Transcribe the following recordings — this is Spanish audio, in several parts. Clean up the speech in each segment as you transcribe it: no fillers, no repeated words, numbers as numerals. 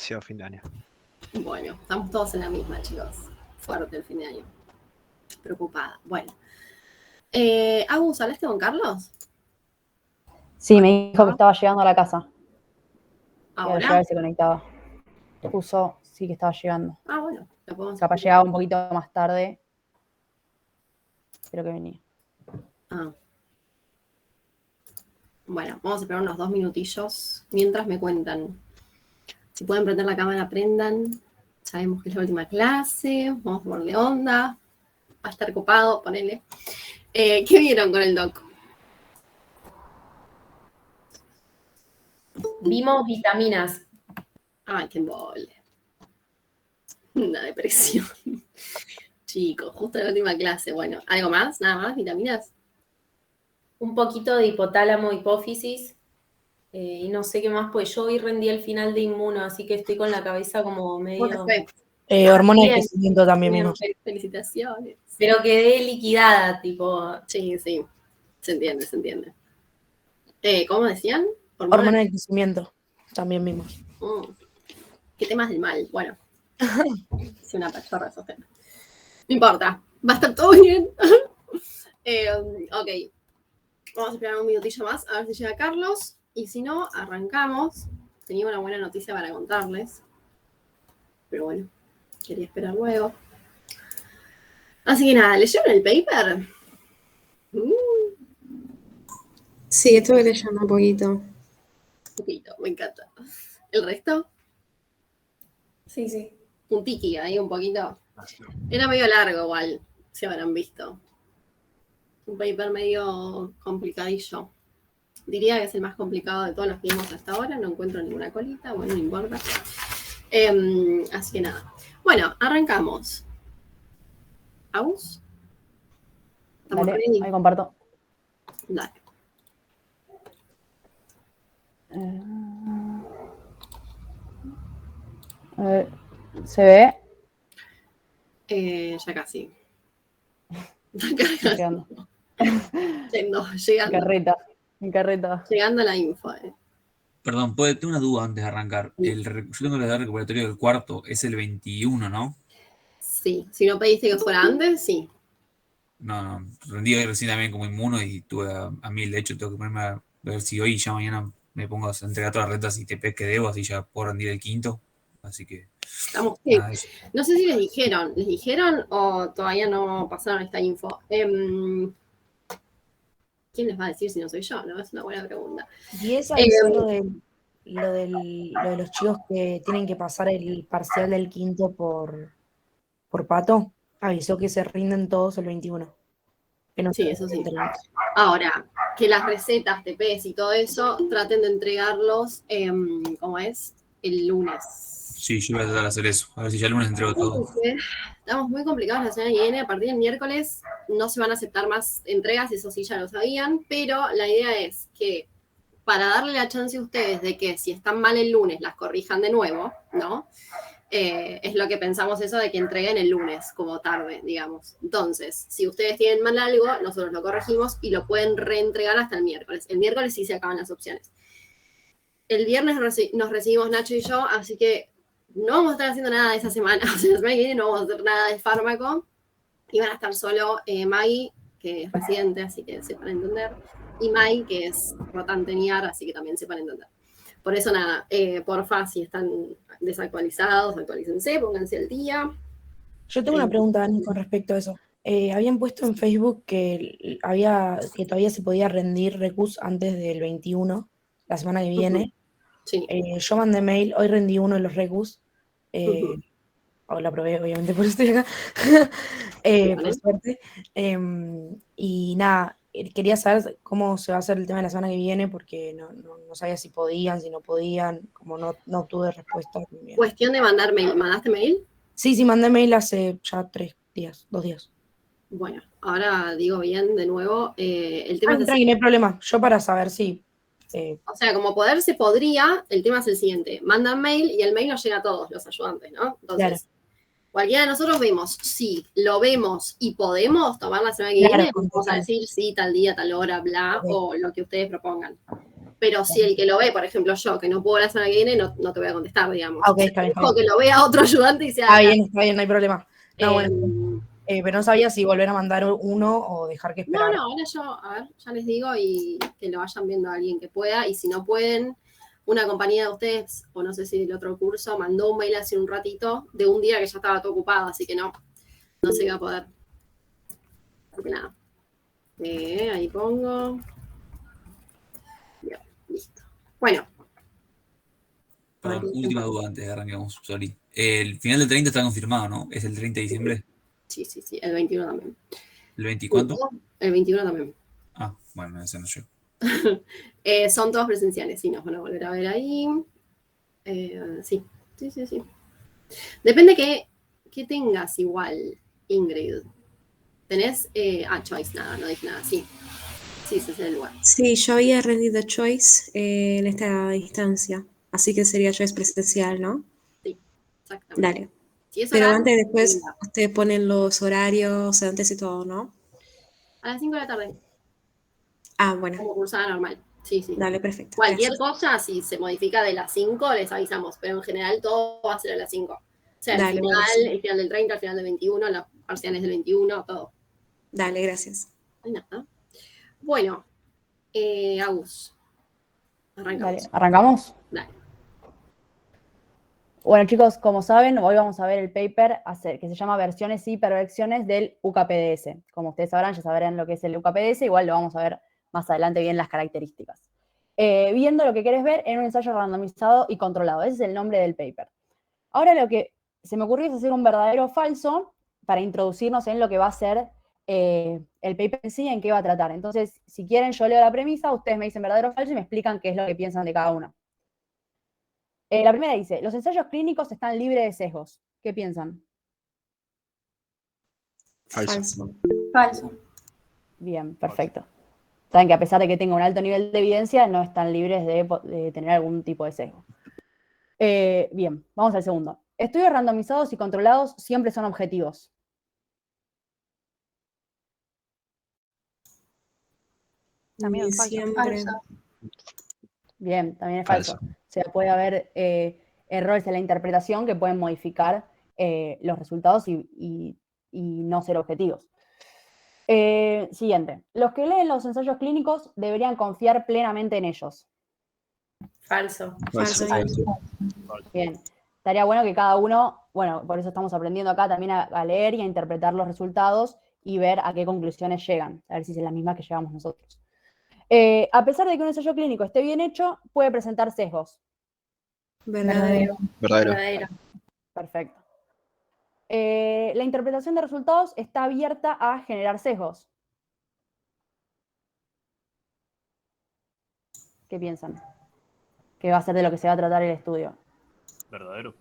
demasiado fin de año. Bueno, estamos todos en la misma, chicos. Fuerte el fin de año. Preocupada. Bueno. Agus, ¿hablaste con Carlos? Sí, me dijo que estaba llegando a la casa. Que iba a ¿Ahora? llegar y se conectaba. Puso, sí que estaba llegando. Ah, bueno. Lo podemos Capaz llegaba un poquito más tarde. Pero que venía. Ah. Bueno, vamos a esperar unos 2 minutillos mientras me cuentan. Si pueden prender la cámara, prendan. Sabemos que es la última clase. Vamos a ponerle onda. Va a estar copado, ponele. ¿Qué vieron con el doc? Vimos vitaminas. Ay, qué embole. Una depresión. Chicos, justo en la última clase. Bueno, ¿algo más? ¿Nada más? ¿Vitaminas? Un poquito de hipotálamo, hipófisis. Y no sé qué más, pues yo hoy rendí el final de inmuno, así que estoy con la cabeza como medio... Hormona de Bien. crecimiento también Bien, vimos. felicitaciones. Pero quedé liquidada, tipo... Sí, sí. Se entiende, se entiende. ¿Cómo decían? Hormona de crecimiento también vimos. ¿Qué temas del mal? Bueno. Es una pachorra esos temas. No importa. Va a estar todo bien. Ok. Vamos a esperar un minutillo más a ver si llega Carlos. Y si no, arrancamos. Tenía una buena noticia para contarles. Pero bueno, quería esperar luego. Así que nada, ¿leyeron el paper? Sí, estuve leyendo un poquito. Un poquito, me encanta. ¿El resto? Sí. Un tiki ahí, un poquito. Era medio largo igual, si habrán visto. Un paper medio complicadillo. Diría que es el más complicado de todos los que vimos hasta ahora. No encuentro ninguna colita, bueno, no importa. Así que nada. Bueno, arrancamos. ¿Aus? ¿Estamos Dale, ready? ahí comparto. Dale. A ver, ¿se ve? Ya casi. Llegando. Llegando. En carreta. Llegando a la info. Perdón, tengo una duda antes de arrancar. Yo tengo la edad recuperatorio del cuarto, es el 21, ¿no? Sí, si no pediste que fuera antes, sí. No, rendí hoy recién también como inmuno y tuve a mí, de hecho, tengo que ponerme a ver si hoy y ya mañana me pongo a entregar todas las retas y TP que debo, así ya puedo rendir el quinto. Así que... Estamos bien. No sé si ¿les dijeron o todavía no pasaron esta info? ¿Quién les va a decir si no soy yo? ¿No? Es una buena pregunta. ¿Y es lo de los chicos que tienen que pasar el parcial del quinto por Pato? Avisó que se rinden todos el 21. Sí, eso sí. Ahora, que las recetas, TPs y todo eso, traten de entregarlos, ¿cómo es? El lunes. Sí, yo voy a tratar de hacer eso. A ver si ya el lunes entrego todo. Estamos muy complicados la semana que viene. A partir del miércoles no se van a aceptar más entregas, eso sí ya lo sabían, pero la idea es que para darle la chance a ustedes de que si están mal el lunes las corrijan de nuevo, ¿no? Es lo que pensamos eso de que entreguen el lunes como tarde, digamos. Entonces, si ustedes tienen mal algo, nosotros lo corregimos y lo pueden reentregar hasta el miércoles. El miércoles sí se acaban las opciones. El viernes nos recibimos Nacho y yo, así que no vamos a estar haciendo nada esa semana. O sea, la semana que viene no vamos a hacer nada de fármaco. Y van a estar solo Maggie, que es residente, así que sepan entender, y Mai, que es rotante NIAR, así que también sepan entender. Por eso nada, porfa, si están desactualizados, actualícense, pónganse al día. Yo tengo una pregunta, Dani, con respecto a eso. Habían puesto en Facebook que todavía se podía rendir recus antes del 21, la semana que viene. Sí. Yo mandé mail, hoy rendí uno de los recus. O la probé, obviamente, por eso estoy acá. Por suerte. Y nada, quería saber cómo se va a hacer el tema de la semana que viene, porque no sabía si podían, si no podían, como no obtuve respuesta. Cuestión de mandar mail. ¿Mandaste mail? Sí, mandé mail hace ya 2 días. Bueno, ahora digo bien de nuevo. El tema es no hay problema. Yo para saber si... O sea, como poder se podría, el tema es el siguiente. Mandan mail y el mail nos llega a todos los ayudantes, ¿no? Entonces, cualquiera de nosotros vemos, si lo vemos y podemos tomar la semana que viene, vamos a decir sí, tal día, tal hora, bla, o lo que ustedes propongan. pero si el que lo ve, por ejemplo yo, que no puedo la semana que viene, no te voy a contestar, digamos. Ah, ok, está bien, está Dejo bien. que lo vea otro ayudante y sea... Está bien, no hay problema. No, bueno, pero no sabía si volver a mandar uno o dejar que esperar. No, ahora yo, a ver, ya les digo y que lo vayan viendo a alguien que pueda, y si no pueden, una compañía de ustedes, o no sé si del otro curso, mandó un mail hace un ratito de un día que ya estaba todo ocupado, así que no se iba a poder. Así que nada. Ahí pongo. Bien, listo. Bueno. Perdón, última duda antes de arrancamos, sorry. El final del 30 está confirmado, ¿no? ¿Es el 30 de diciembre? Sí, el 21 también. ¿El 20 y cuánto? El 21 también. Ah, bueno, ese no yo. Son todos presenciales, sí, nos van a volver a ver ahí. Sí. Depende que tengas igual, Ingrid. ¿Tenés? Choice, nada, no dije nada, sí. Sí, ese es el lugar. Sí, yo había rendido Choice en esta instancia, así que sería Choice presencial, ¿no? Sí, exactamente. Dale. Si es Pero oral, antes, después, venga. ustedes ponen los horarios antes y todo, ¿no? A las 5 de la tarde, Ah, bueno, como cursada normal. Sí. dale, perfecto. Cualquier Gracias. cosa, si se modifica de las 5, les avisamos, pero en general todo va a ser a las 5. O sea, Dale, el final del 30, el final del 21, los parciales del 21, todo. Dale, gracias. No hay nada. Bueno, Agus, arrancamos. Dale, ¿arrancamos? Dale. Bueno, chicos, como saben, hoy vamos a ver el paper que se llama Versiones y Perversiones del UKPDS. Como ustedes sabrán, ya sabrán lo que es el UKPDS, igual lo vamos a ver más adelante bien las características. Viendo lo que querés ver en un ensayo randomizado y controlado. Ese es el nombre del paper. Ahora lo que se me ocurrió es hacer un verdadero o falso para introducirnos en lo que va a ser el paper en sí, en qué va a tratar. Entonces, si quieren, yo leo la premisa, ustedes me dicen verdadero o falso y me explican qué es lo que piensan de cada uno. La primera dice, los ensayos clínicos están libres de sesgos. ¿Qué piensan? Falso. Bien, perfecto. Saben que a pesar de que tenga un alto nivel de evidencia, no están libres de tener algún tipo de sesgo. Bien, vamos al segundo. Estudios randomizados y controlados siempre son objetivos. También es falso. Siempre. Bien, también es falso. O sea, puede haber errores en la interpretación que pueden modificar los resultados y no ser objetivos. Siguiente. Los que leen los ensayos clínicos deberían confiar plenamente en ellos. Falso. Bien. Estaría bueno que cada uno, bueno, por eso estamos aprendiendo acá también a leer y a interpretar los resultados y ver a qué conclusiones llegan, a ver si es la misma que llegamos nosotros. A pesar de que un ensayo clínico esté bien hecho, puede presentar sesgos. Verdadero. Perfecto. La interpretación de resultados está abierta a generar sesgos. ¿Qué piensan? ¿Qué va a ser de lo que se va a tratar el estudio? Verdadero.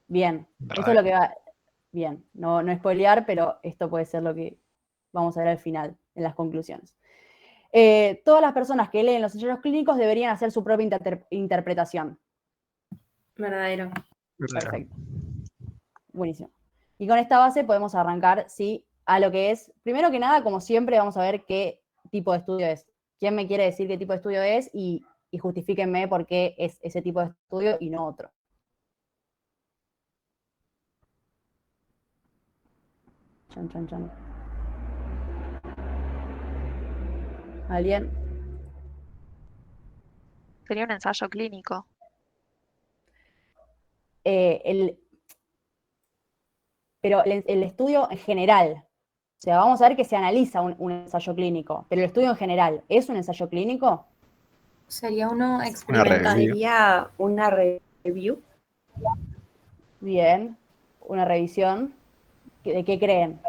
Bien. Esto es lo que va... Bien, no spoilear, pero esto puede ser lo que vamos a ver al final, en las conclusiones. Todas las personas que leen los ensayos clínicos deberían hacer su propia interpretación. Verdadero. Perfecto. Buenísimo. Y con esta base podemos arrancar, sí, a lo que es, primero que nada, como siempre, vamos a ver qué tipo de estudio es. ¿Quién me quiere decir qué tipo de estudio es? Y justifíquenme por qué es ese tipo de estudio y no otro. Chan, chan, chan. ¿Alguien? Sería un ensayo clínico. Pero el estudio en general, o sea, vamos a ver que se analiza un ensayo clínico, pero el estudio en general, ¿es un ensayo clínico? Sería uno experimental. Sería una review. Bien, una revisión. ¿De qué creen?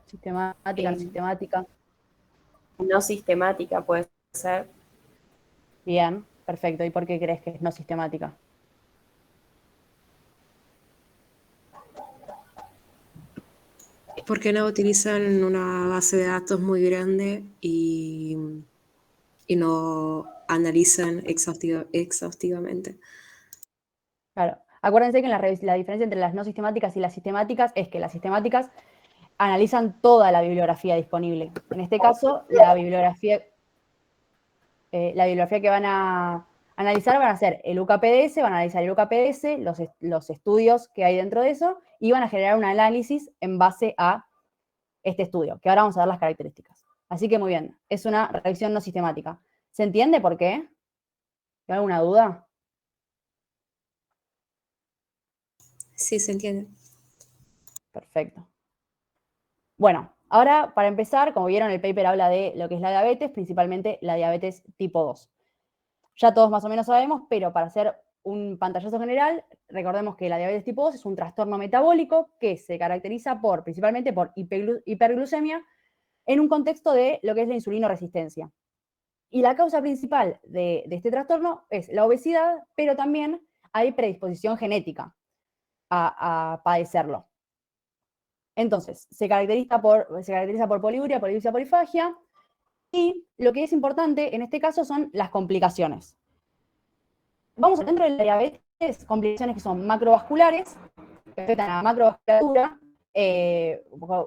¿Sistemática, no sistemática? No sistemática puede ser. Bien, perfecto. ¿Y por qué crees que es no sistemática? Porque no utilizan una base de datos muy grande y no analizan exhaustivamente. Claro. Acuérdense que la diferencia entre las no sistemáticas y las sistemáticas es que las sistemáticas analizan toda la bibliografía disponible. En este caso, la bibliografía la bibliografía que van a analizar van a ser el UKPDS, van a analizar el UKPDS, los estudios que hay dentro de eso, y van a generar un análisis en base a este estudio, que ahora vamos a ver las características. Así que muy bien, es una reacción no sistemática. ¿Se entiende por qué? ¿Hay alguna duda? Sí, se entiende. Perfecto. Bueno, ahora para empezar, como vieron, el paper habla de lo que es la diabetes, principalmente la diabetes tipo 2. Ya todos más o menos sabemos, pero para hacer un pantallazo general, recordemos que la diabetes tipo 2 es un trastorno metabólico que se caracteriza principalmente por hiperglucemia en un contexto de lo que es la insulinoresistencia. Y la causa principal de este trastorno es la obesidad, pero también hay predisposición genética a padecerlo. Entonces, se caracteriza por poliuria, polipsia, polifagia, y lo que es importante en este caso son las complicaciones. Vamos dentro de la diabetes, complicaciones que son macrovasculares, que afectan a la macrovasculatura,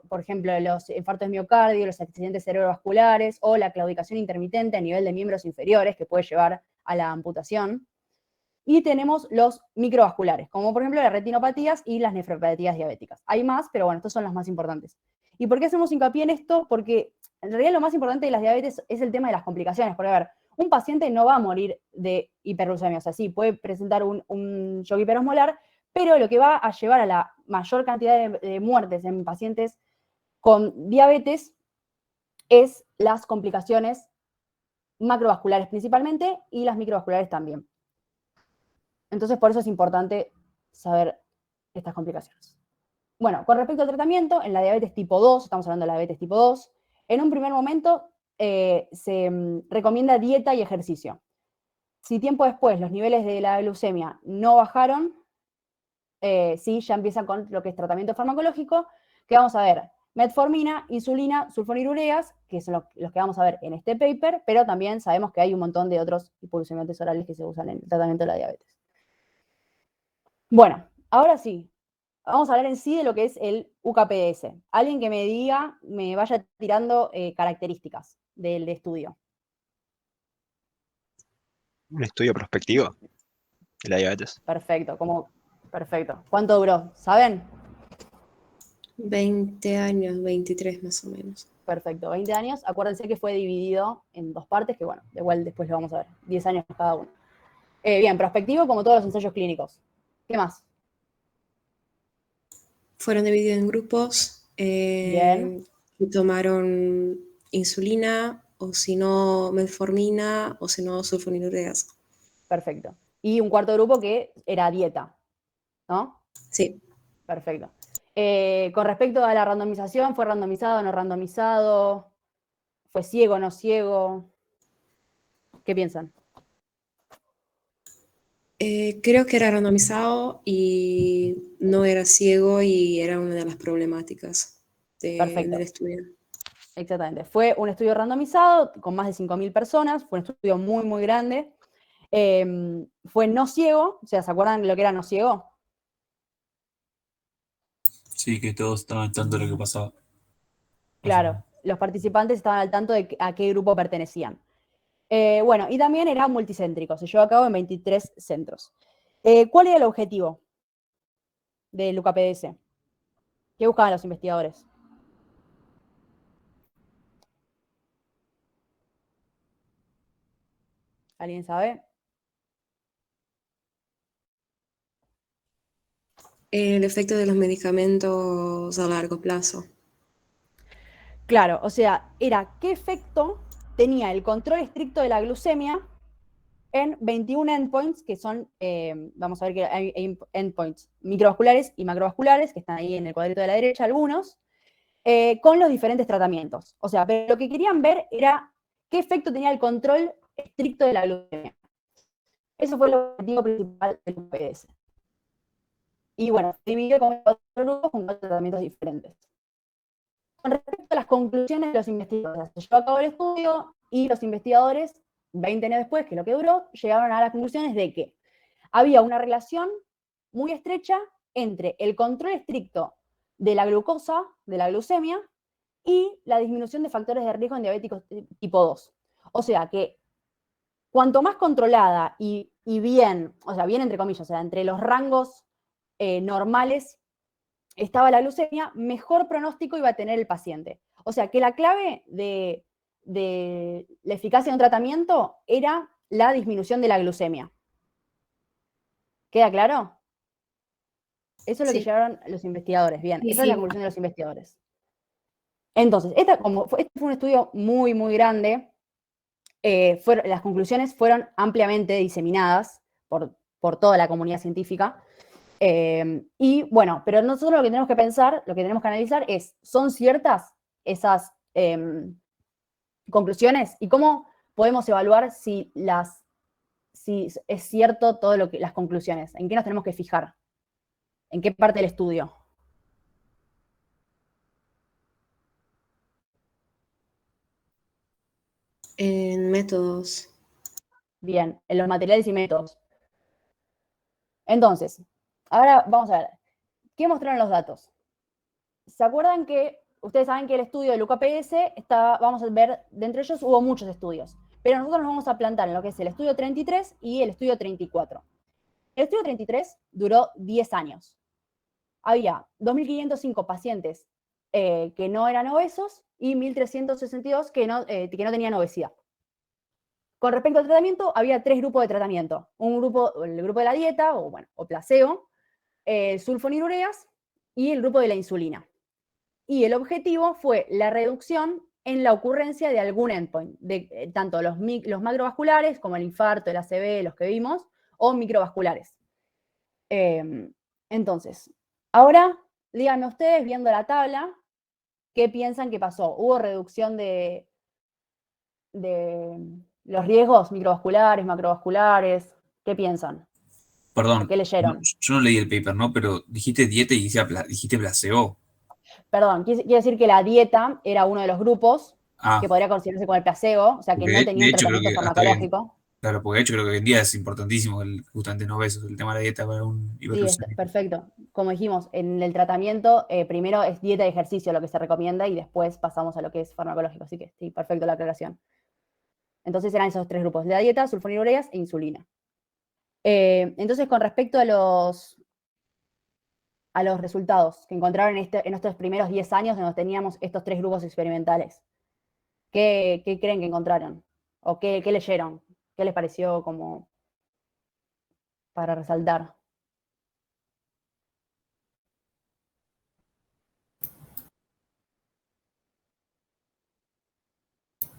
por ejemplo, los infartos de miocardio, los accidentes cerebrovasculares o la claudicación intermitente a nivel de miembros inferiores, que puede llevar a la amputación. Y tenemos los microvasculares, como por ejemplo las retinopatías y las nefropatías diabéticas. Hay más, pero bueno, estos son las más importantes. ¿Y por qué hacemos hincapié en esto? Porque en realidad lo más importante de las diabetes es el tema de las complicaciones. Porque, a ver, un paciente no va a morir de hiperglucemia, o sea, sí, puede presentar un shock hiperosmolar, pero lo que va a llevar a la mayor cantidad de muertes en pacientes con diabetes es las complicaciones macrovasculares principalmente y las microvasculares también. Entonces, por eso es importante saber estas complicaciones. Bueno, con respecto al tratamiento, en la diabetes tipo 2, estamos hablando de la diabetes tipo 2, en un primer momento se recomienda dieta y ejercicio. Si tiempo después los niveles de la glucemia no bajaron, sí, ya empieza con lo que es tratamiento farmacológico, que vamos a ver metformina, insulina, sulfonilureas, que son los que vamos a ver en este paper, pero también sabemos que hay un montón de otros hipoglucemiantes orales que se usan en el tratamiento de la diabetes. Bueno, ahora sí, vamos a hablar en sí de lo que es el UKPDS. Alguien que me diga, me vaya tirando características del estudio. Un estudio prospectivo de la diabetes. Perfecto, perfecto. ¿Cuánto duró? ¿Saben? 20 años, 23 más o menos. Perfecto, 20 años. Acuérdense que fue dividido en 2 partes, que bueno, igual después lo vamos a ver. 10 años cada uno. Bien, prospectivo como todos los ensayos clínicos. ¿Qué más? Fueron divididos en grupos. Bien. Y tomaron insulina, o si no, metformina, o si no, sulfonilureas. Perfecto. Y un cuarto grupo que era dieta, ¿no? Sí. Perfecto. Con respecto a la randomización, ¿fue randomizado o no randomizado? ¿Fue ciego o no ciego? ¿Qué piensan? Creo que era randomizado y no era ciego y era una de las problemáticas del estudio. Exactamente. Fue un estudio randomizado con más de 5.000 personas, fue un estudio muy, muy grande. Fue no ciego, o sea, ¿se acuerdan lo que era no ciego? Sí, que todos estaban al tanto de lo que pasaba. Claro, los participantes estaban al tanto de a qué grupo pertenecían. Bueno, y también era multicéntrico, se llevó a cabo en 23 centros. ¿Cuál era el objetivo del UKPDS? ¿Qué buscaban los investigadores? ¿Alguien sabe? El efecto de los medicamentos a largo plazo. Claro, o sea, era qué efecto tenía el control estricto de la glucemia en 21 endpoints, que son, vamos a ver que hay endpoints microvasculares y macrovasculares, que están ahí en el cuadrito de la derecha algunos, con los diferentes tratamientos. O sea, pero lo que querían ver era qué efecto tenía el control estricto de la glucemia. Eso fue el objetivo principal del UPS. Y bueno, se dividió con 4 grupos con 4 tratamientos diferentes. Con respecto a las conclusiones de los investigadores, se llevó a cabo el estudio y los investigadores, 20 años después, que es lo que duró, llegaron a las conclusiones de que había una relación muy estrecha entre el control estricto de la glucosa, de la glucemia, y la disminución de factores de riesgo en diabéticos tipo 2. O sea que cuanto más controlada y bien, o sea, bien entre comillas, o sea, entre los rangos normales estaba la glucemia, mejor pronóstico iba a tener el paciente. O sea, que la clave de la eficacia de un tratamiento era la disminución de la glucemia. ¿Queda claro? Eso es lo que Sí. llegaron los investigadores. Bien, Sí, esa es la sí. conclusión de los investigadores. Entonces, este fue un estudio muy, muy grande. Las conclusiones fueron ampliamente diseminadas por toda la comunidad científica. Y bueno, pero nosotros lo que tenemos que pensar, lo que tenemos que analizar es, ¿son ciertas esas conclusiones? ¿Y cómo podemos evaluar si es cierto todo las conclusiones? ¿En qué nos tenemos que fijar? ¿En qué parte del estudio? En métodos. Bien, en los materiales y métodos. Entonces, ahora vamos a ver, ¿qué mostraron los datos? ¿Se acuerdan que ustedes saben que el estudio del UKPS vamos a ver, de entre ellos hubo muchos estudios, pero nosotros nos vamos a plantar en lo que es el estudio 33 y el estudio 34. El estudio 33 duró 10 años. Había 2.505 pacientes que no eran obesos y 1.362 que no tenían obesidad. Con respecto al tratamiento, había 3 grupos de tratamiento. El grupo de la dieta, o placebo, sulfonilureas y el grupo de la insulina. Y el objetivo fue la reducción en la ocurrencia de algún endpoint, de tanto los macrovasculares como el infarto, el ACV, los que vimos, o microvasculares. Entonces, ahora díganme ustedes, viendo la tabla, ¿qué piensan que pasó? ¿Hubo reducción de los riesgos microvasculares, macrovasculares? ¿Qué piensan? Perdón, ¿Qué leyeron? yo no leí el paper, ¿no? Pero dijiste dieta y dijiste placebo. Perdón, quiere decir que la dieta era uno de los grupos Ah, que podría considerarse como el placebo, o sea, que porque no tenía de un hecho creo tratamiento que hasta bien. farmacológico. Claro, porque de hecho creo que hoy en día es importantísimo justamente no obesos, el tema de la dieta para un Sí, hiperglucémico. perfecto. Como dijimos, en el tratamiento primero es dieta y ejercicio lo que se recomienda y después pasamos a lo que es farmacológico. Así que sí, perfecto la aclaración. Entonces eran esos 3 grupos, la dieta, sulfonilureas e insulina. Entonces, con respecto a los resultados que encontraron en estos primeros 10 años donde teníamos estos 3 grupos experimentales, ¿qué creen que encontraron? ¿O qué leyeron? ¿Qué les pareció como para resaltar?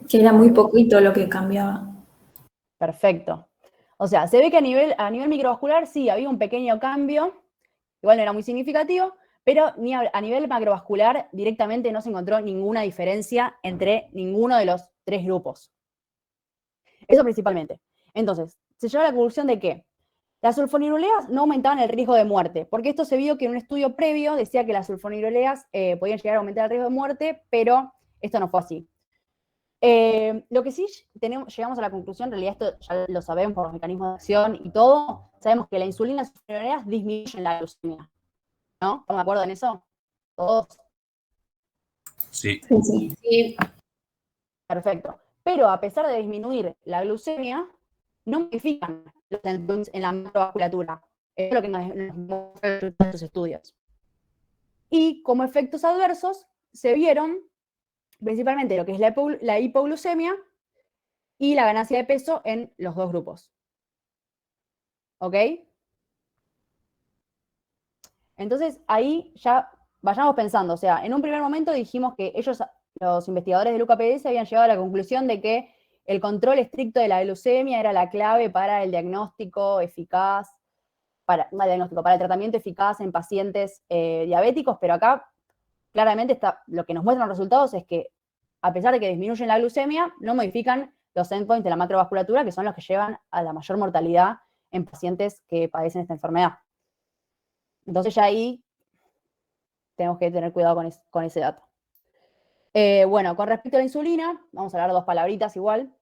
Que era muy poquito lo que cambiaba. Perfecto. O sea, se ve que a nivel microvascular sí había un pequeño cambio, igual no era muy significativo, pero ni a nivel macrovascular directamente no se encontró ninguna diferencia entre ninguno de los 3 grupos. Eso principalmente. Entonces, se llegó a la conclusión de que las sulfonilureas no aumentaban el riesgo de muerte, porque esto se vio que en un estudio previo decía que las sulfonilureas podían llegar a aumentar el riesgo de muerte, pero esto no fue así. Lo que sí llegamos a la conclusión, en realidad esto ya lo sabemos por los mecanismos de acción y todo, sabemos que la insulina y las sulfonilureas disminuyen la glucemia, ¿no? ¿Estamos de acuerdo en eso? Todos. Sí. Sí, sí. Sí, Perfecto. Pero a pesar de disminuir la glucemia, no modifican los endpoints en la macrovasculatura. Es lo que nos muestran estos estudios. Y como efectos adversos se vieron principalmente lo que es la hipoglucemia y la ganancia de peso en los 2 grupos. ¿Ok? Entonces ahí ya vayamos pensando, o sea, en un primer momento dijimos que los investigadores del UKPS habían llegado a la conclusión de que el control estricto de la glucemia era la clave para el diagnóstico eficaz, para el tratamiento eficaz en pacientes diabéticos, pero acá claramente lo que nos muestran los resultados es que a pesar de que disminuyen la glucemia, no modifican los endpoints de la macrovasculatura, que son los que llevan a la mayor mortalidad en pacientes que padecen esta enfermedad. Entonces ya ahí tenemos que tener cuidado con ese dato. Bueno, con respecto a la insulina, vamos a hablar 2 palabritas igual.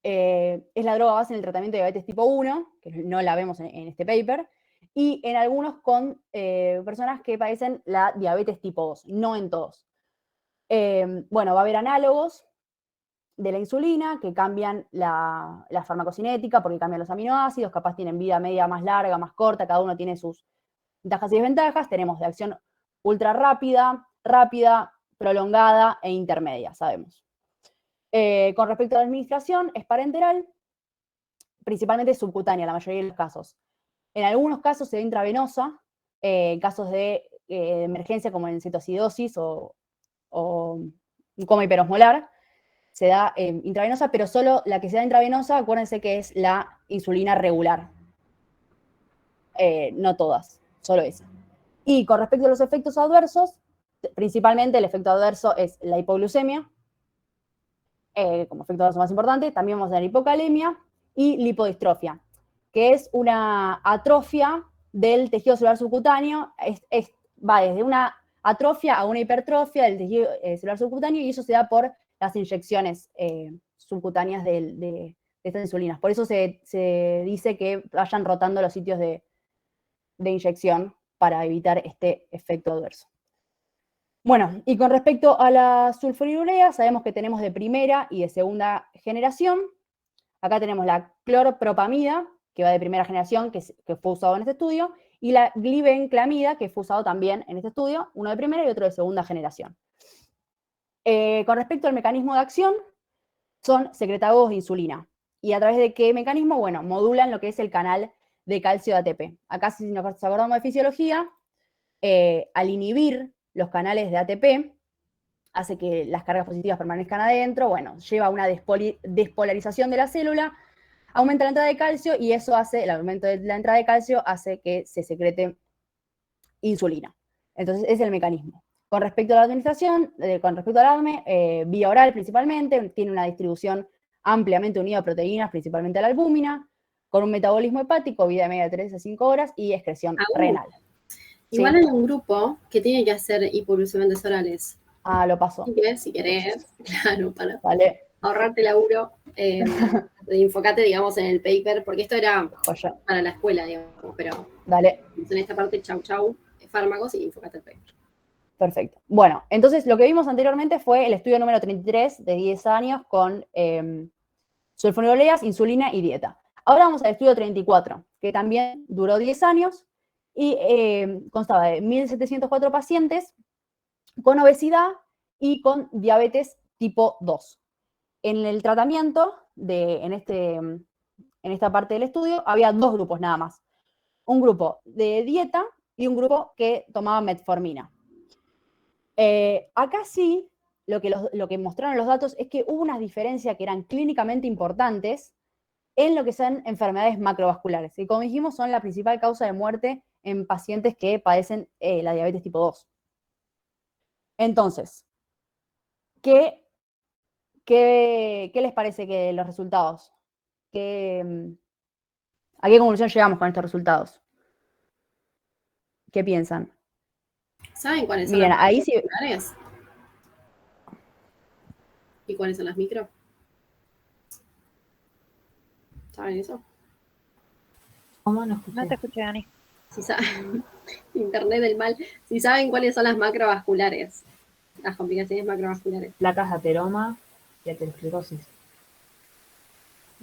Es la droga base en el tratamiento de diabetes tipo 1, que no la vemos en este paper, y en algunos con personas que padecen la diabetes tipo 2, no en todos. Bueno, va a haber análogos de la insulina, que cambian la farmacocinética, porque cambian los aminoácidos, capaz tienen vida media más larga, más corta, cada uno tiene sus ventajas y desventajas. Tenemos de acción ultra rápida, prolongada e intermedia, sabemos. Con respecto a la administración, es parenteral, principalmente subcutánea, la mayoría de los casos. En algunos casos se da intravenosa, en casos de emergencia como en cetoacidosis o coma hiperosmolar, se da intravenosa, pero solo la que se da intravenosa, acuérdense que es la insulina regular. No todas, solo esa. Y con respecto a los efectos adversos, principalmente el efecto adverso es la hipoglucemia, como efecto adverso más importante. También vamos a tener hipocalemia y lipodistrofia, que es una atrofia del tejido celular subcutáneo. Va desde una atrofia a una hipertrofia del tejido celular subcutáneo, y eso se da por las inyecciones subcutáneas de estas insulinas. Por eso se dice que vayan rotando los sitios de inyección para evitar este efecto adverso. Bueno, y con respecto a la sulfonilurea, sabemos que tenemos de primera y de segunda generación. Acá tenemos la cloropropamida, que va de primera generación, que fue usado en este estudio, y la glibenclamida, que fue usado también en este estudio, uno de primera y otro de segunda generación. Con respecto al mecanismo de acción, son secretagogos de insulina. ¿Y a través de qué mecanismo? Bueno, modulan lo que es el canal de calcio de ATP. Acá, si nos acordamos de fisiología, al inhibir los canales de ATP, hace que las cargas positivas permanezcan adentro, bueno, lleva a una despolarización de la célula, aumenta la entrada de calcio, y eso hace, el aumento de la entrada de calcio hace que se secrete insulina. Entonces, ese es el mecanismo. Con respecto a la administración, con respecto al ADME, vía oral principalmente, tiene una distribución ampliamente unida a proteínas, principalmente a la albúmina, con un metabolismo hepático, vida media de 3 a 5 horas, y excreción renal. Igual ¿Sí? hay un grupo que tiene que hacer hipoglucemiantes orales. Ah, lo paso. Si querés, claro, para Vale. ahorrarte laburo, enfocate, digamos, en el paper, porque esto era para la escuela, digamos, pero Dale. en esta parte, chau, fármacos, y enfocate el paper. Perfecto. Bueno, entonces lo que vimos anteriormente fue el estudio número 33 de 10 años con sulfonilureas, insulina y dieta. Ahora vamos al estudio 34, que también duró 10 años y constaba de 1.704 pacientes con obesidad y con diabetes tipo 2. En el tratamiento, en esta parte del estudio, había dos grupos nada más. Un grupo de dieta y un grupo que tomaba metformina. Acá sí, lo que mostraron los datos es que hubo unas diferencias que eran clínicamente importantes en lo que son enfermedades macrovasculares, que como dijimos son la principal causa de muerte en pacientes que padecen la diabetes tipo 2. Entonces, ¿qué les parece que los resultados? ¿A qué conclusión llegamos con estos resultados? ¿Qué piensan? ¿Saben cuáles son Miren, las ahí sí. macrovasculares? ¿Y cuáles son las micro? ¿Saben eso? ¿Cómo no escuché? No te escuché, Dani. Si saben, Internet del mal. Si saben cuáles son las macrovasculares, las complicaciones macrovasculares. Placas de ateroma y aterosclerosis.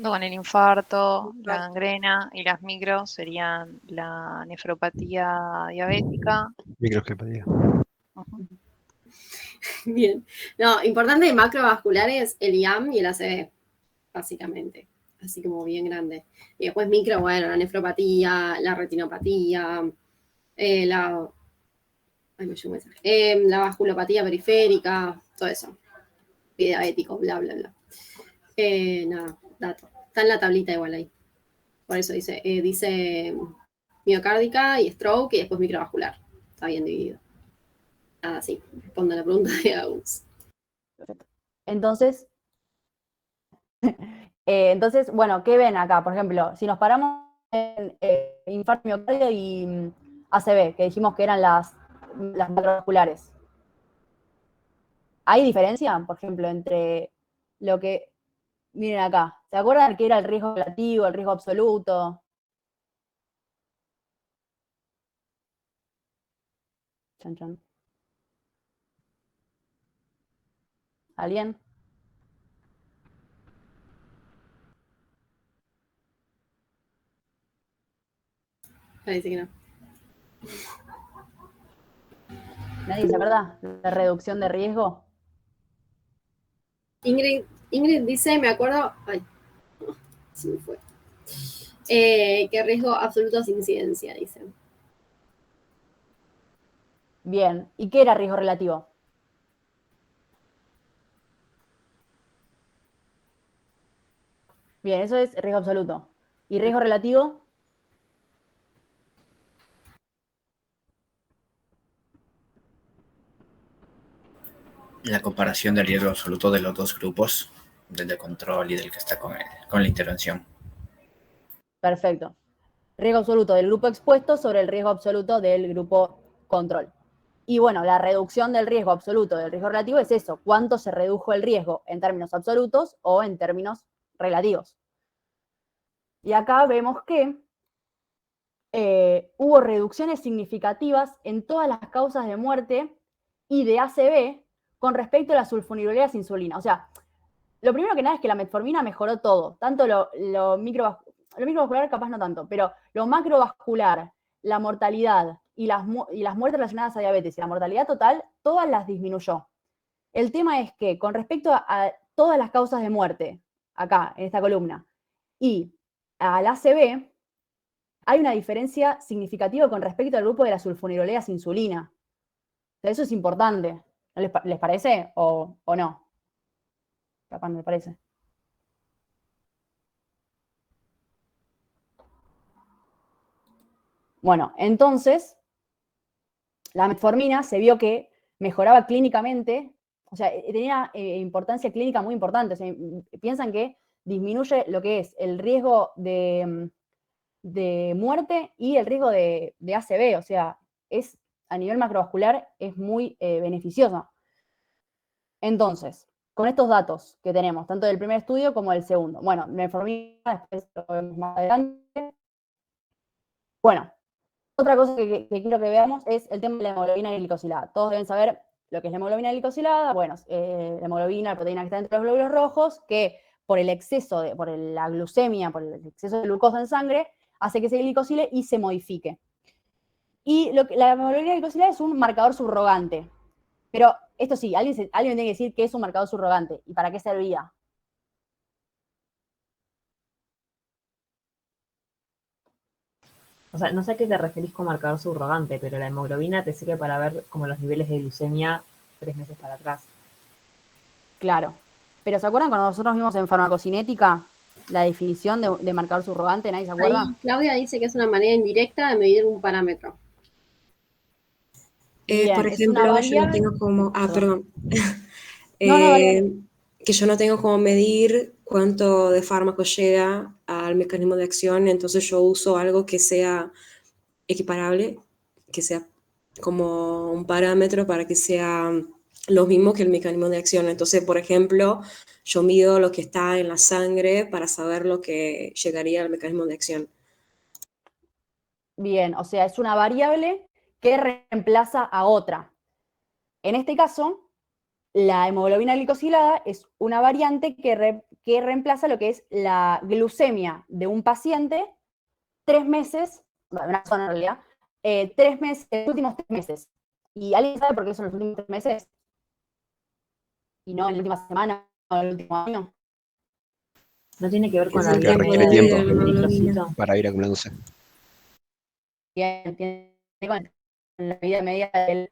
Con el infarto, la gangrena, y las micro serían la nefropatía diabética. Microcephalía. Bien. No, importante de macrovasculares, el IAM y el ACV, básicamente. Así como bien grande. Y después micro, bueno, la nefropatía, la retinopatía, la vasculopatía periférica, todo eso. Diabético, bla, bla, bla. Nada, dato. Está en la tablita igual ahí. Por eso dice miocárdica y stroke y después microvascular. Está bien dividido. Nada, sí. Respondo a la pregunta de Agus. Entonces, bueno, ¿qué ven acá? Por ejemplo, si nos paramos en infarto miocardio y ACV, que dijimos que eran las macrovasculares, ¿hay diferencia, por ejemplo, entre lo que... Miren acá, ¿se acuerdan que era el riesgo relativo, el riesgo absoluto? Chan, chan. ¿Alguien? Parece que no. ¿Nadie se acuerda de reducción de riesgo? Ingrid dice, me acuerdo, ay, se me fue. Que riesgo absoluto sin incidencia, dice. Bien. ¿Y qué era riesgo relativo? Bien, eso es riesgo absoluto. ¿Y riesgo relativo? La comparación del riesgo absoluto de los dos grupos, del de control y del que está con la intervención. Perfecto. Riesgo absoluto del grupo expuesto sobre el riesgo absoluto del grupo control. Y bueno, la reducción del riesgo absoluto del riesgo relativo es eso, cuánto se redujo el riesgo en términos absolutos o en términos relativos. Y acá vemos que hubo reducciones significativas en todas las causas de muerte y de ACV con respecto a la sulfonilureas insulina. O sea, lo primero que nada es que la metformina mejoró todo, tanto lo microvascular capaz no tanto, pero lo macrovascular, la mortalidad y las muertes relacionadas a diabetes y la mortalidad total, todas las disminuyó. El tema es que con respecto a todas las causas de muerte, acá, en esta columna, y al ACV, hay una diferencia significativa con respecto al grupo de las sulfonilureas insulina. O sea, eso es importante. ¿Les parece o no? Capaz no les parece. Bueno, entonces, la metformina se vio que mejoraba clínicamente, o sea, tenía importancia clínica muy importante. O sea, piensan que disminuye lo que es el riesgo de muerte y el riesgo de ACV. O sea, es a nivel macrovascular es muy beneficioso. Entonces, con estos datos que tenemos, tanto del primer estudio como del segundo. Bueno, metformina, después lo vemos más adelante. Bueno, otra cosa que quiero que veamos es el tema de la hemoglobina glicosilada. Todos deben saber lo que es la hemoglobina glicosilada. Bueno, la hemoglobina, la proteína que está entre los glóbulos rojos, que por el exceso, por la glucemia, por el exceso de glucosa en sangre, hace que se glicosile y se modifique. Y la hemoglobina glicosilada es un marcador subrogante. Pero esto sí, alguien me tiene que decir qué es un marcador subrogante y para qué servía. O sea, no sé a qué te referís con marcador subrogante, pero la hemoglobina te sirve para ver como los niveles de glucemia 3 meses para atrás. Claro. Pero ¿se acuerdan cuando nosotros vimos en farmacocinética la definición de marcador subrogante? ¿Nadie se acuerda? Ahí Claudia dice que es una manera indirecta de medir un parámetro. Bien, Por es una ejemplo, yo no variable. tengo como... perdón. No, dale. Que yo no tengo cómo medir cuánto de fármaco llega al mecanismo de acción, entonces yo uso algo que sea equiparable, que sea como un parámetro para que sea lo mismo que el mecanismo de acción. Entonces, por ejemplo, yo mido lo que está en la sangre para saber lo que llegaría al mecanismo de acción. Bien, o sea, es una variable que reemplaza a otra. En este caso, la hemoglobina glicosilada es una variante que reemplaza lo que es la glucemia de un paciente 3 meses, bueno, una persona en realidad, 3 meses, los últimos 3 meses. ¿Y alguien sabe por qué son los últimos 3 meses? ¿Y no en la última semana o en el último año? ¿No tiene que ver con Es la el Que vida tiempo requiere media de tiempo la del hemoglobina. eritrocito? para ir acumulándose. Tiene con la vida media del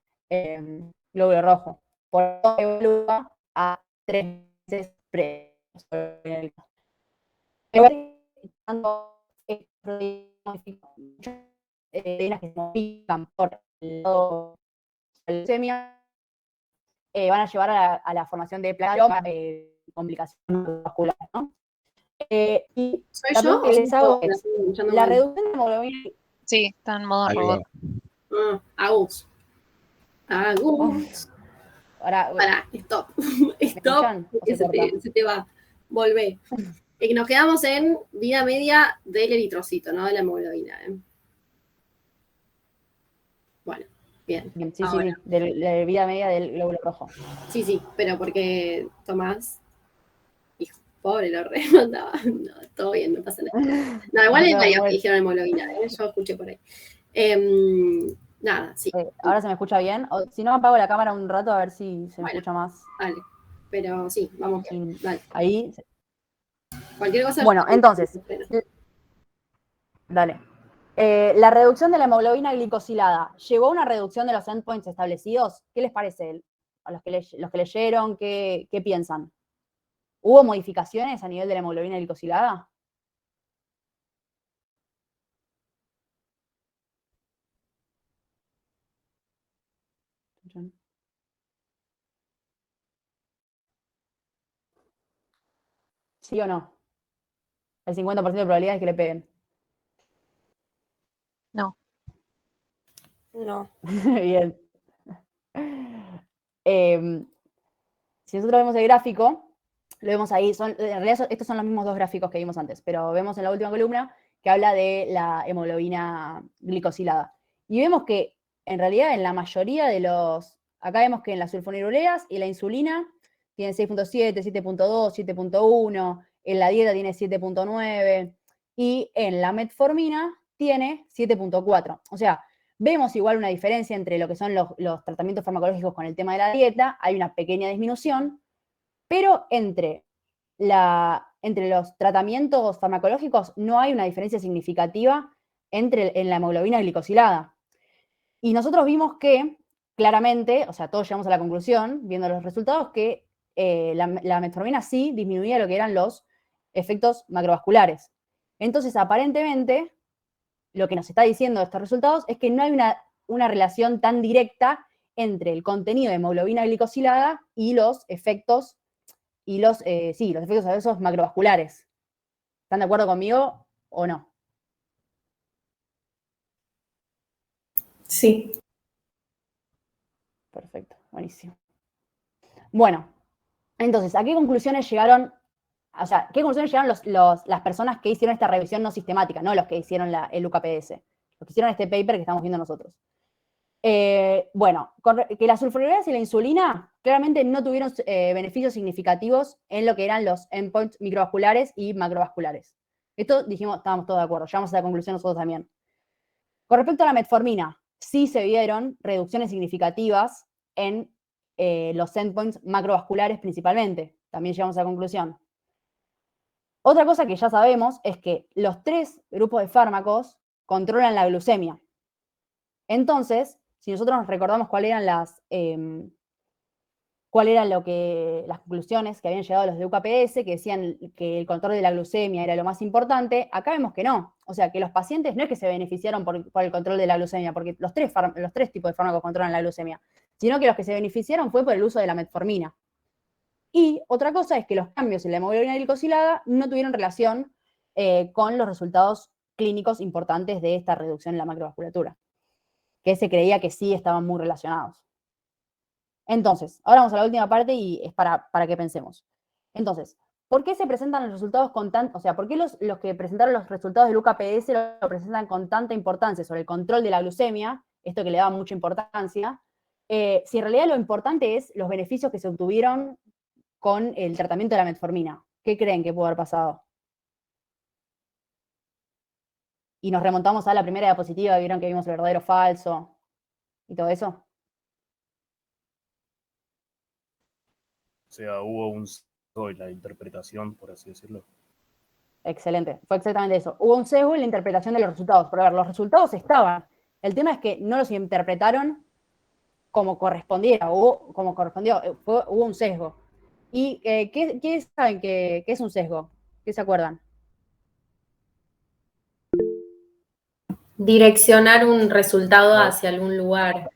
glóbulo rojo. Por eso evalúa a 3 meses previos. Tanto proteínas que se modifican por la leucemia van a llevar a la formación de placa, complicaciones vasculares, ¿no? Y ¿Soy la yo pregunta o que soy les hago yo? es, Escuchando la mal. reducción de hemoglobina... Sí, está en modo Ahí robot. va. Agus. Ahora, Pará, stop. ¿me Stop, escuchan? ¿O porque se corta? se te va. Volvé. Que nos quedamos en vida media del eritrocito, no de la hemoglobina. Bueno, bien. Bien, sí, Ahora. sí, de vida media del glóbulo rojo. Sí, pero porque Tomás dijo. Pobre, lo remandaba. No, todo bien, no pasa nada. No, igual es la que dijeron hemoglobina, yo escuché por ahí. Nada, sí. ¿Ahora se me escucha bien? O, si no, apago la cámara un rato a ver si se me escucha más. Dale. Pero sí, vamos. Dale. Ahí. Cualquier cosa. Bueno, entonces. Dale. La reducción de la hemoglobina glicosilada, ¿llevó a una reducción de los endpoints establecidos? ¿Qué les parece a los que leyeron? ¿Qué piensan? ¿Hubo modificaciones a nivel de la hemoglobina glicosilada? ¿Sí o no? El 50% de probabilidades que le peguen. No. No. Bien. Si nosotros vemos el gráfico, lo vemos ahí, en realidad estos son los mismos dos gráficos que vimos antes, pero vemos en la última columna que habla de la hemoglobina glicosilada. Y vemos que en realidad en la mayoría de los, acá vemos que en las sulfonilureas y la insulina tienen 6.7, 7.2, 7.1, en la dieta tiene 7.9 y en la metformina tiene 7.4. O sea, vemos igual una diferencia entre lo que son los tratamientos farmacológicos con el tema de la dieta, hay una pequeña disminución, pero entre los tratamientos farmacológicos no hay una diferencia significativa en la hemoglobina glicosilada. Y nosotros vimos que, claramente, o sea, todos llegamos a la conclusión, viendo los resultados, que la metformina sí disminuía lo que eran los efectos macrovasculares. Entonces, aparentemente, lo que nos está diciendo estos resultados es que no hay una relación tan directa entre el contenido de hemoglobina glicosilada y los efectos los efectos adversos macrovasculares. ¿Están de acuerdo conmigo o no? Sí. Perfecto, buenísimo. Bueno, entonces, ¿a qué conclusiones llegaron? O sea, ¿qué conclusiones llegaron las personas que hicieron esta revisión no sistemática, no los que hicieron el UKPS? Los que hicieron este paper que estamos viendo nosotros. Bueno, que las sulfonilureas y la insulina claramente no tuvieron beneficios significativos en lo que eran los endpoints microvasculares y macrovasculares. Esto dijimos, estábamos todos de acuerdo, llegamos a la conclusión nosotros también. Con respecto a la metformina, sí se vieron reducciones significativas en los endpoints macrovasculares principalmente. También llegamos a la conclusión. Otra cosa que ya sabemos es que los 3 grupos de fármacos controlan la glucemia. Entonces, si nosotros nos recordamos cuáles eran las conclusiones que habían llegado los de UKPS, que decían que el control de la glucemia era lo más importante, acá vemos que no. O sea, que los pacientes no es que se beneficiaron por el control de la glucemia, porque los tres tipos de fármacos controlan la glucemia, sino que los que se beneficiaron fue por el uso de la metformina. Y otra cosa es que los cambios en la hemoglobina glicosilada no tuvieron relación con los resultados clínicos importantes de esta reducción en la macrovasculatura, que se creía que sí estaban muy relacionados. Entonces, ahora vamos a la última parte y es para que pensemos. Entonces, ¿por qué se presentan los resultados o sea, por qué los que presentaron los resultados del UKPS lo presentan con tanta importancia sobre el control de la glucemia, esto que le daba mucha importancia, si en realidad lo importante es los beneficios que se obtuvieron con el tratamiento de la metformina? ¿Qué creen que pudo haber pasado? Y nos remontamos a la primera diapositiva, vieron que vimos el verdadero falso y todo eso. O sea, hubo un sesgo en la interpretación, por así decirlo. Excelente, fue exactamente eso. Hubo un sesgo en la interpretación de los resultados. Pero a ver, los resultados estaban. El tema es que no los interpretaron como correspondiera, hubo un sesgo. ¿Y qué saben que es un sesgo? ¿Qué se acuerdan? Direccionar un resultado hacia algún lugar.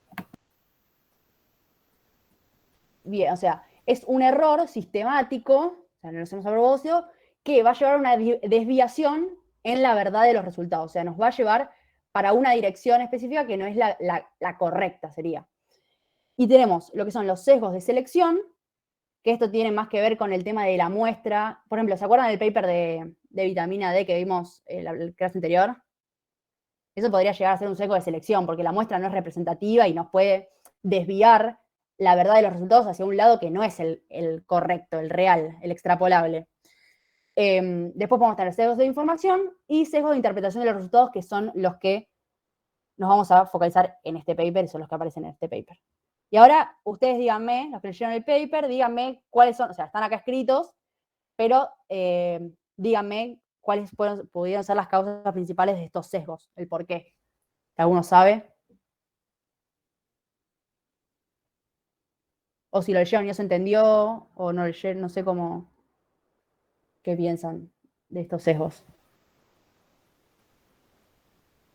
Bien, o sea, es un error sistemático, o sea, no lo hacemos a propósito, que va a llevar a una desviación en la verdad de los resultados. O sea, nos va a llevar para una dirección específica que no es la correcta, sería. Y tenemos lo que son los sesgos de selección, que esto tiene más que ver con el tema de la muestra. Por ejemplo, ¿se acuerdan del paper de vitamina D que vimos el clase anterior? Eso podría llegar a ser un sesgo de selección, porque la muestra no es representativa y nos puede desviar la verdad de los resultados hacia un lado que no es el correcto, el real, el extrapolable. Después podemos tener sesgos de información y sesgos de interpretación de los resultados, que son los que nos vamos a focalizar en este paper y son los que aparecen en este paper. Y ahora, ustedes díganme, los que leyeron el paper, díganme cuáles son, o sea, están acá escritos, pero díganme cuáles pudieron ser las causas principales de estos sesgos, el por qué. ¿Alguno sabe? O si lo leyeron y no se entendió, o no leyeron, no sé cómo, qué piensan de estos sesgos.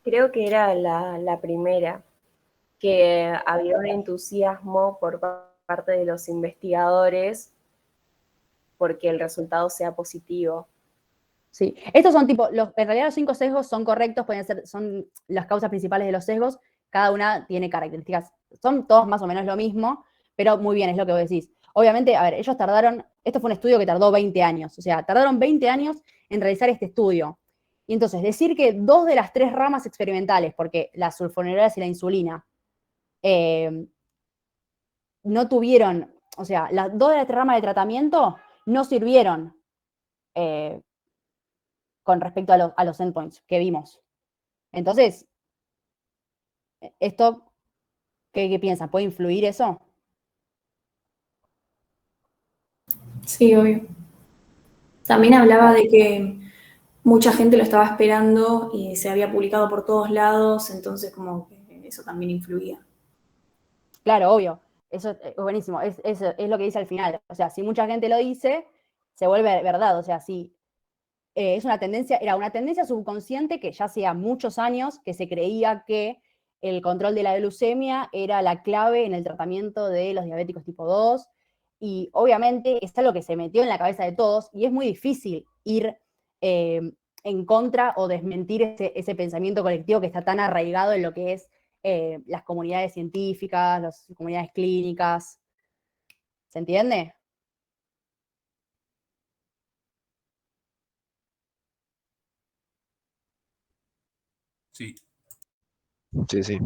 Creo que era la primera, que había un entusiasmo por parte de los investigadores porque el resultado sea positivo. Sí, estos son tipo, en realidad los 5 sesgos son correctos, son las causas principales de los sesgos, cada una tiene características, son todos más o menos lo mismo, pero muy bien, es lo que vos decís. Obviamente, a ver, ellos tardaron, esto fue un estudio que tardó 20 años, o sea, tardaron 20 años en realizar este estudio. Y entonces, decir que 2 de las 3 ramas experimentales, porque las sulfonilureas y la insulina, no tuvieron, o sea, las 2 de las 3 ramas de tratamiento no sirvieron con respecto a los endpoints que vimos. Entonces, ¿esto qué piensan? ¿Puede influir eso? Sí, obvio. También hablaba de que mucha gente lo estaba esperando y se había publicado por todos lados, entonces como que eso también influía. Claro, obvio. Eso es buenísimo. Es lo que dice al final. O sea, si mucha gente lo dice, se vuelve verdad. O sea, si es una tendencia, era una tendencia subconsciente que ya hacía muchos años que se creía que el control de la glucemia era la clave en el tratamiento de los diabéticos tipo 2. Y obviamente es algo que se metió en la cabeza de todos y es muy difícil ir en contra o desmentir ese pensamiento colectivo que está tan arraigado en lo que es las comunidades científicas, las comunidades clínicas. ¿Se entiende? Sí. Sí, sí.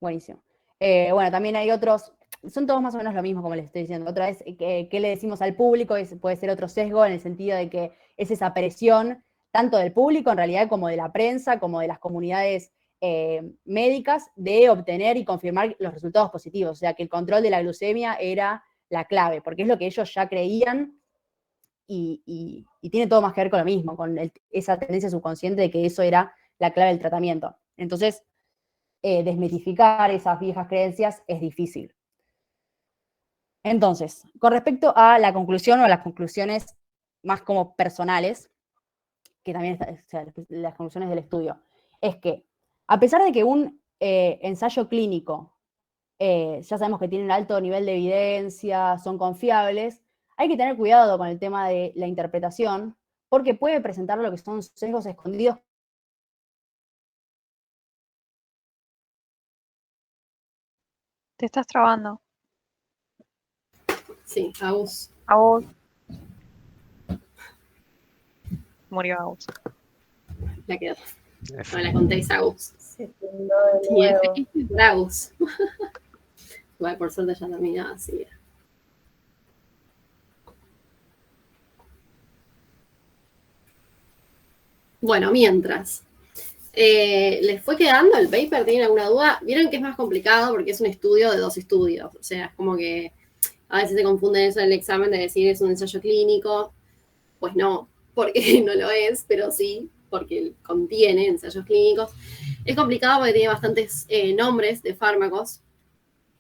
Buenísimo. Bueno, también hay otros, son todos más o menos lo mismo, como les estoy diciendo. Otra vez, ¿qué le decimos al público? Puede ser otro sesgo en el sentido de que es esa presión tanto del público en realidad como de la prensa, como de las comunidades médicas, de obtener y confirmar los resultados positivos. O sea, que el control de la glucemia era la clave, porque es lo que ellos ya creían y tiene todo más que ver con lo mismo, con esa tendencia subconsciente de que eso era la clave del tratamiento. Entonces, desmitificar esas viejas creencias es difícil. Entonces, con respecto a la conclusión o las conclusiones más como personales, que también o sea, las conclusiones del estudio, es que a pesar de que un ensayo clínico ya sabemos que tiene un alto nivel de evidencia, son confiables, hay que tener cuidado con el tema de la interpretación, porque puede presentar lo que son sesgos escondidos. Te estás trabando. Sí, Agus. Agus. Murió Agus. La quedó. No la contéis, Agus. Se fundó de nuevo. Sí, por Agus. Bueno, por suerte ya terminaba así. Bueno, mientras. ¿Les fue quedando el paper? ¿Tienen alguna duda? Vieron que es más complicado porque es un estudio de 2 estudios. O sea, es como que a veces se confunden eso en el examen de decir es un ensayo clínico. Pues no, porque no lo es, pero sí, porque contiene ensayos clínicos. Es complicado porque tiene bastantes nombres de fármacos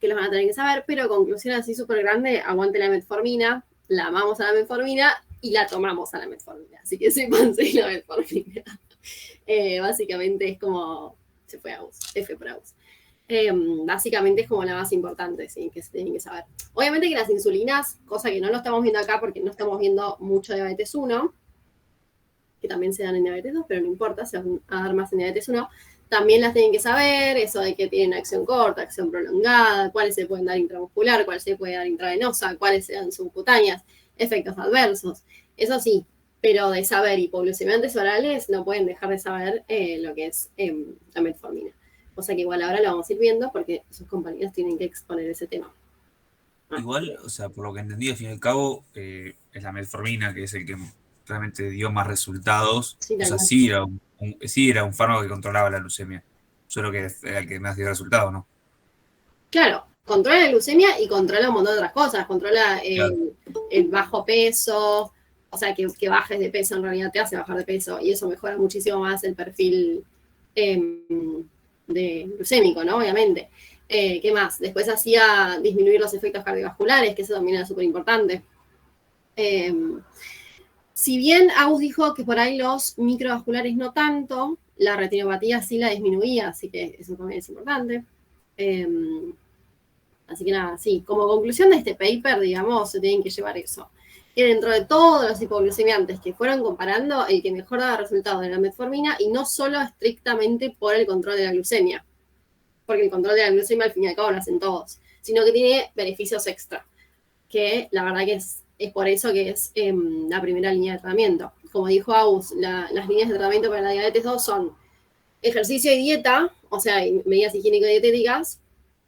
que los van a tener que saber, pero conclusión así súper grande, aguante la metformina, la amamos a la metformina y la tomamos a la metformina. Así que sépanse la metformina. Básicamente es como, se fue Agus, F por Agus. Básicamente es como la más importante, ¿sí? Que se tienen que saber. Obviamente que las insulinas, cosa que no lo estamos viendo acá porque no estamos viendo mucho diabetes 1, que también se dan en diabetes 2, pero no importa, se van a dar más en diabetes 1, también las tienen que saber, eso de que tienen acción corta, acción prolongada, cuáles se pueden dar intramuscular, cuáles se pueden dar intravenosa, cuáles sean subcutáneas, efectos adversos, eso sí. Pero de saber hipoglucemiantes orales no pueden dejar de saber lo que es la metformina. O sea que igual ahora lo vamos a ir viendo porque sus compañeros tienen que exponer ese tema. Igual, o sea, por lo que entendí, al fin y al cabo, es la metformina que es el que realmente dio más resultados. Sí, O tal sea, cual. sí era un fármaco que controlaba la leucemia, solo que era el que más dio resultados, ¿no? Claro, controla la glucemia y controla un montón de otras cosas. Controla Claro. el bajo peso, o sea, que bajes de peso en realidad te hace bajar de peso y eso mejora muchísimo más el perfil de glucémico, ¿no? Obviamente. ¿Qué más? Después hacía disminuir los efectos cardiovasculares, que eso también era súper importante. Si bien Agus dijo que por ahí los microvasculares no tanto, la retinopatía sí la disminuía, así que eso también es importante. Así que nada, sí, como conclusión de este paper, digamos, se tienen que llevar eso. Que dentro de todos los hipoglucemiantes que fueron comparando, el que mejor daba resultados era la metformina y no solo estrictamente por el control de la glucemia, porque el control de la glucemia al fin y al cabo lo hacen todos, sino que tiene beneficios extra, que la verdad que es por eso que es la primera línea de tratamiento. Como dijo Agus, las líneas de tratamiento para la diabetes 2 son ejercicio y dieta, o sea, medidas higiénico-dietéticas.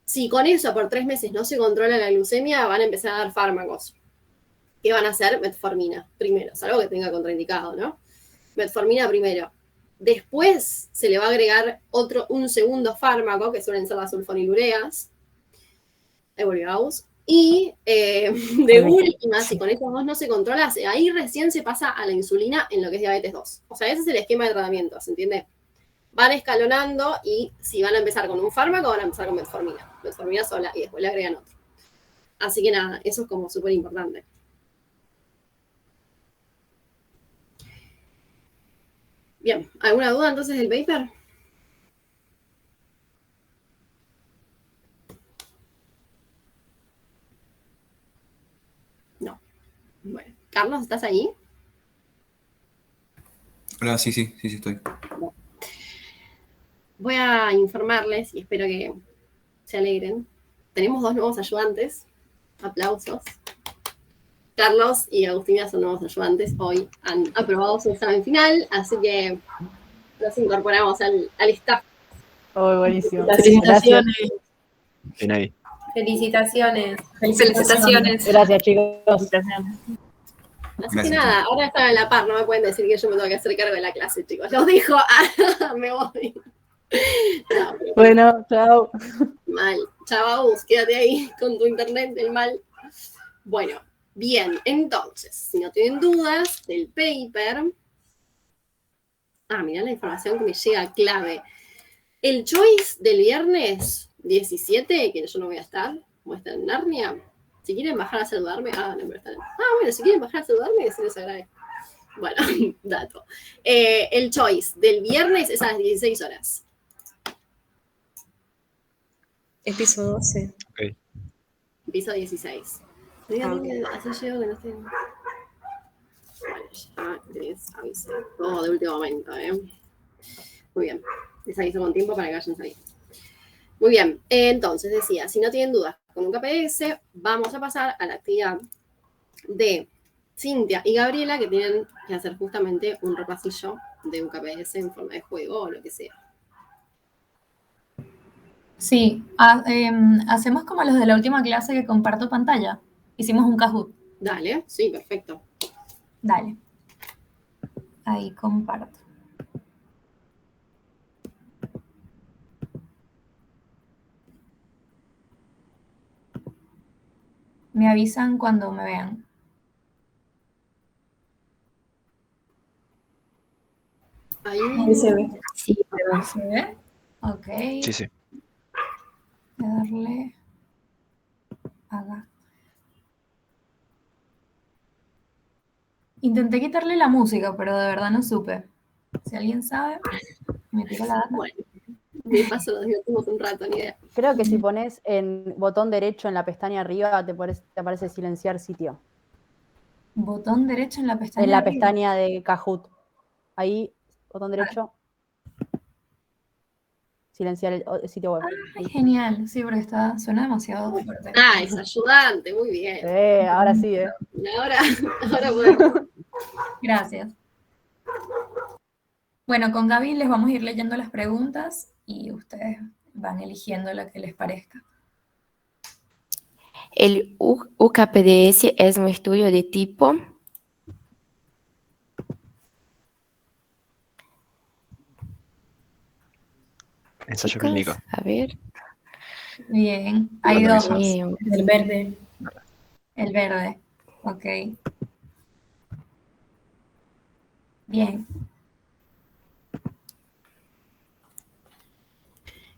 Si con eso por 3 meses no se controla la glucemia, van a empezar a dar fármacos. ¿Qué van a hacer? Metformina primero, salvo que tenga contraindicado, ¿no? Metformina primero. Después se le va a agregar un segundo fármaco, que suelen ser las sulfonilureas. Ahí volvió Agus. Y de última, si con esos dos no se controla, ahí recién se pasa a la insulina en lo que es diabetes 2. O sea, ese es el esquema de tratamiento, ¿se entiende? Van escalonando y si van a empezar con un fármaco, van a empezar con metformina. Metformina sola y después le agregan otro. Así que nada, eso es como súper importante. Bien, ¿alguna duda entonces del paper? No. Bueno, Carlos, ¿estás ahí? Hola, sí, estoy. Voy a informarles y espero que se alegren. Tenemos 2 nuevos ayudantes. Aplausos. Carlos y Agustina son nuevos ayudantes. Hoy han aprobado su examen final, así que los incorporamos al staff. Oh, buenísimo. Felicitaciones. Bien ahí. Felicitaciones. Felicitaciones. Gracias, chicos. Así que nada, ahora están a la par, no me pueden decir que yo me tengo que hacer cargo de la clase, chicos. Los dejo, me voy. No, Bueno, chao. mal. Chao, quédate ahí con tu internet del mal. Bueno, bien, entonces, si no tienen dudas del paper. Mirá la información que me llega clave. El choice del viernes 17, que yo no voy a estar, voy a estar en Narnia. Si quieren bajar a saludarme, no, pero están. Bueno, si quieren bajar a saludarme, se les agradece. Bueno, dato. El choice del viernes es a las 16 horas. Es piso 12. Ok. Piso 16. Así llego que no estoy. Bueno, ya les avisé. Todo de último momento, Muy bien. Les aviso con tiempo para que vayan saliendo. Muy bien. Entonces, decía, si no tienen dudas con un KPS, vamos a pasar a la actividad de Cintia y Gabriela, que tienen que hacer justamente un repasillo de un KPS en forma de juego o lo que sea. Sí, hacemos como los de la última clase que comparto pantalla. Hicimos un Kahoot. Dale, sí, perfecto. Dale. Ahí comparto. Me avisan cuando me vean. Ahí se ve. Sí, ¿Se ve? Ok. Sí. Voy a darle acá. Intenté quitarle la música, pero de verdad no supe. Si alguien sabe, me tira la data. Bueno, de paso nos divertimos un rato, ni idea. Creo que si pones en botón derecho en la pestaña arriba, te aparece silenciar sitio. Botón derecho en la pestaña. En la arriba. pestaña de Kahoot. Ahí, botón derecho. Silenciar el sitio web. Ay, genial. Sí, porque suena demasiado fuerte. Es ayudante, muy bien. Ahora sí, Ahora podemos. Gracias. Bueno, con Gaby les vamos a ir leyendo las preguntas y ustedes van eligiendo la que les parezca. El UKPDS es un estudio de tipo. Ensayo clínico. A ver. Bien, hay dos. Randomizado. El verde. El verde. Ok. Bien.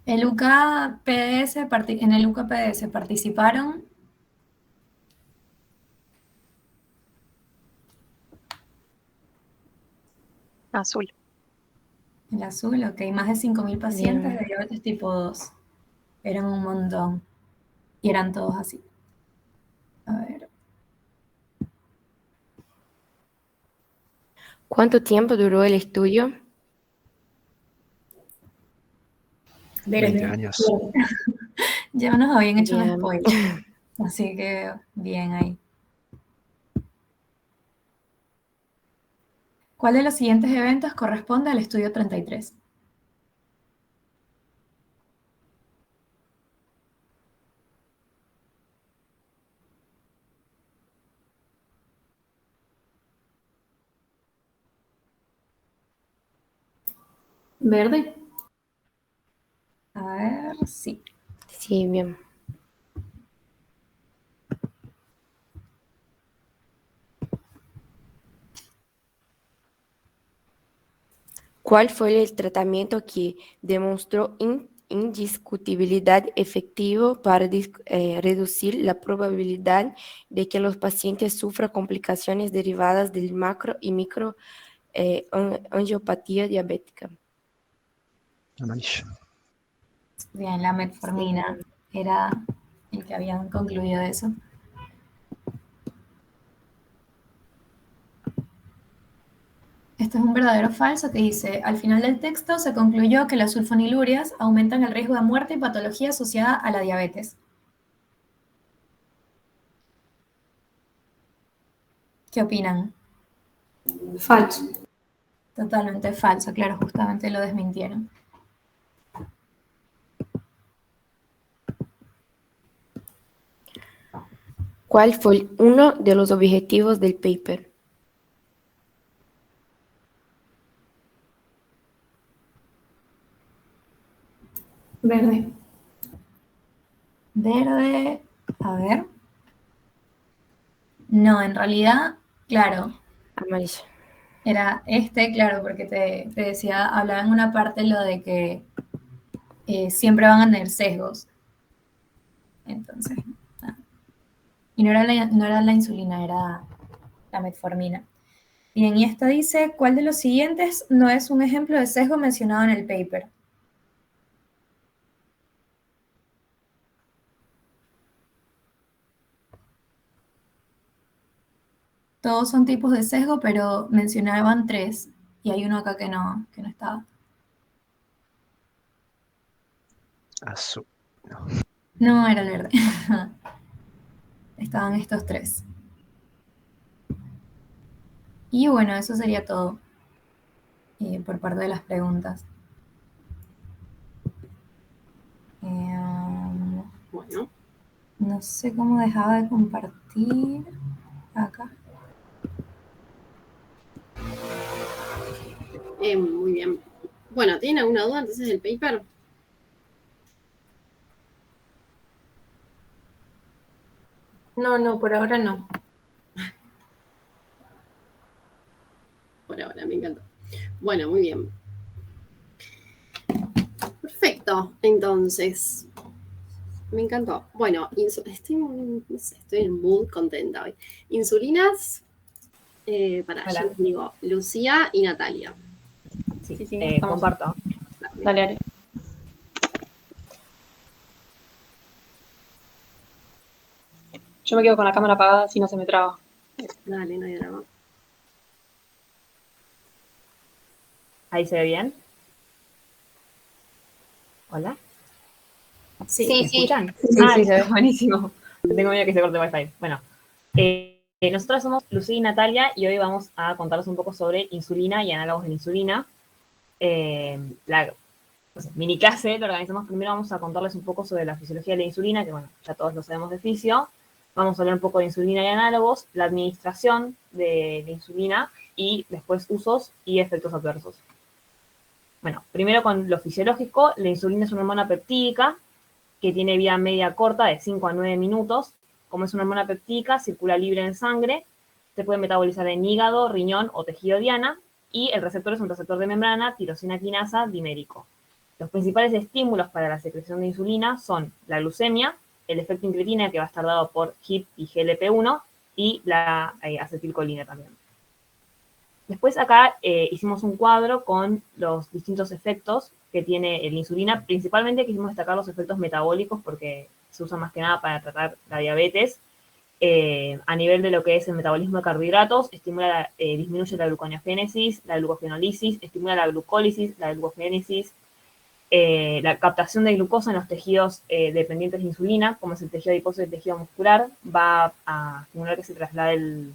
En el UKPDS participaron Azul. el azul, ok, más de 5.000 pacientes Bien. de diabetes tipo 2. Eran un montón. Y eran todos así. A ver. ¿Cuánto tiempo duró el estudio? 20 años. Ya nos habían hecho un Bien. spoiler. Así que bien ahí. ¿Cuál de los siguientes eventos corresponde al estudio 33? ¿Verde? A ver, sí. Sí, bien. ¿Cuál fue el tratamiento que demostró indiscutibilidad efectivo para reducir la probabilidad de que los pacientes sufran complicaciones derivadas del macro y micro angiopatía diabética? Amarillo. Bien, la metformina era el que habían concluido eso. Esto es un verdadero o falso que dice, al final del texto se concluyó que las sulfonilurias aumentan el riesgo de muerte y patología asociada a la diabetes. ¿Qué opinan? Falso. Totalmente falso, claro, justamente lo desmintieron. ¿Cuál fue uno de los objetivos del paper? Verde. Verde, a ver. No, en realidad, claro. Amarillo. Era claro, porque te decía, hablaba en una parte lo de que siempre van a tener sesgos. Entonces, nada. Y no era la insulina, era la metformina. Bien, y esta dice, ¿cuál de los siguientes no es un ejemplo de sesgo mencionado en el paper? Todos son tipos de sesgo, pero mencionaban 3, y hay uno acá que no estaba. Azul. No. No, era el verde. Estaban estos 3. Y bueno, eso sería todo por parte de las preguntas. Bueno. No sé cómo dejaba de compartir. Acá. Muy bien. Bueno, ¿tienen alguna duda entonces del paper? No, por ahora no. Por ahora, me encantó. Bueno, muy bien. Perfecto, entonces. Me encantó. Bueno, estoy en mood contenta hoy. Insulinas, Hola. yo les digo Lucía y Natalia. Sí, vamos. comparto. Dale, Ale. Yo me quedo con la cámara apagada si no se me traba. Dale, no hay drama. ¿Ahí se ve bien? ¿Hola? Sí. ¿Me escuchan? Sí, se listo, ve. buenísimo. Tengo miedo que se corte el wifi. Bueno, nosotros somos Lucía y Natalia y hoy vamos a contarles un poco sobre insulina y análogos de la insulina. Mini clase la organizamos. Primero vamos a contarles un poco sobre la fisiología de la insulina, que bueno, ya todos lo sabemos de fisio. Vamos a hablar un poco de insulina y análogos, la administración de la insulina y después usos y efectos adversos. Bueno, primero con lo fisiológico, la insulina es una hormona peptídica que tiene vida media corta de 5 a 9 minutos. Como es una hormona peptídica, circula libre en sangre, se puede metabolizar en hígado, riñón o tejido diana, y el receptor es un receptor de membrana, tirosina quinasa dimérico. Los principales estímulos para la secreción de insulina son la glucemia, el efecto incretina, que va a estar dado por HIP y GLP-1, y la acetilcolina también. Después acá hicimos un cuadro con los distintos efectos que tiene la insulina. Principalmente quisimos destacar los efectos metabólicos porque se usa más que nada para tratar la diabetes. A nivel de lo que es el metabolismo de carbohidratos, disminuye la gluconeogénesis, la glucogenólisis, estimula la glucólisis, la glucogénesis, la captación de glucosa en los tejidos dependientes de insulina, como es el tejido adiposo y el tejido muscular, va a estimular que se traslade el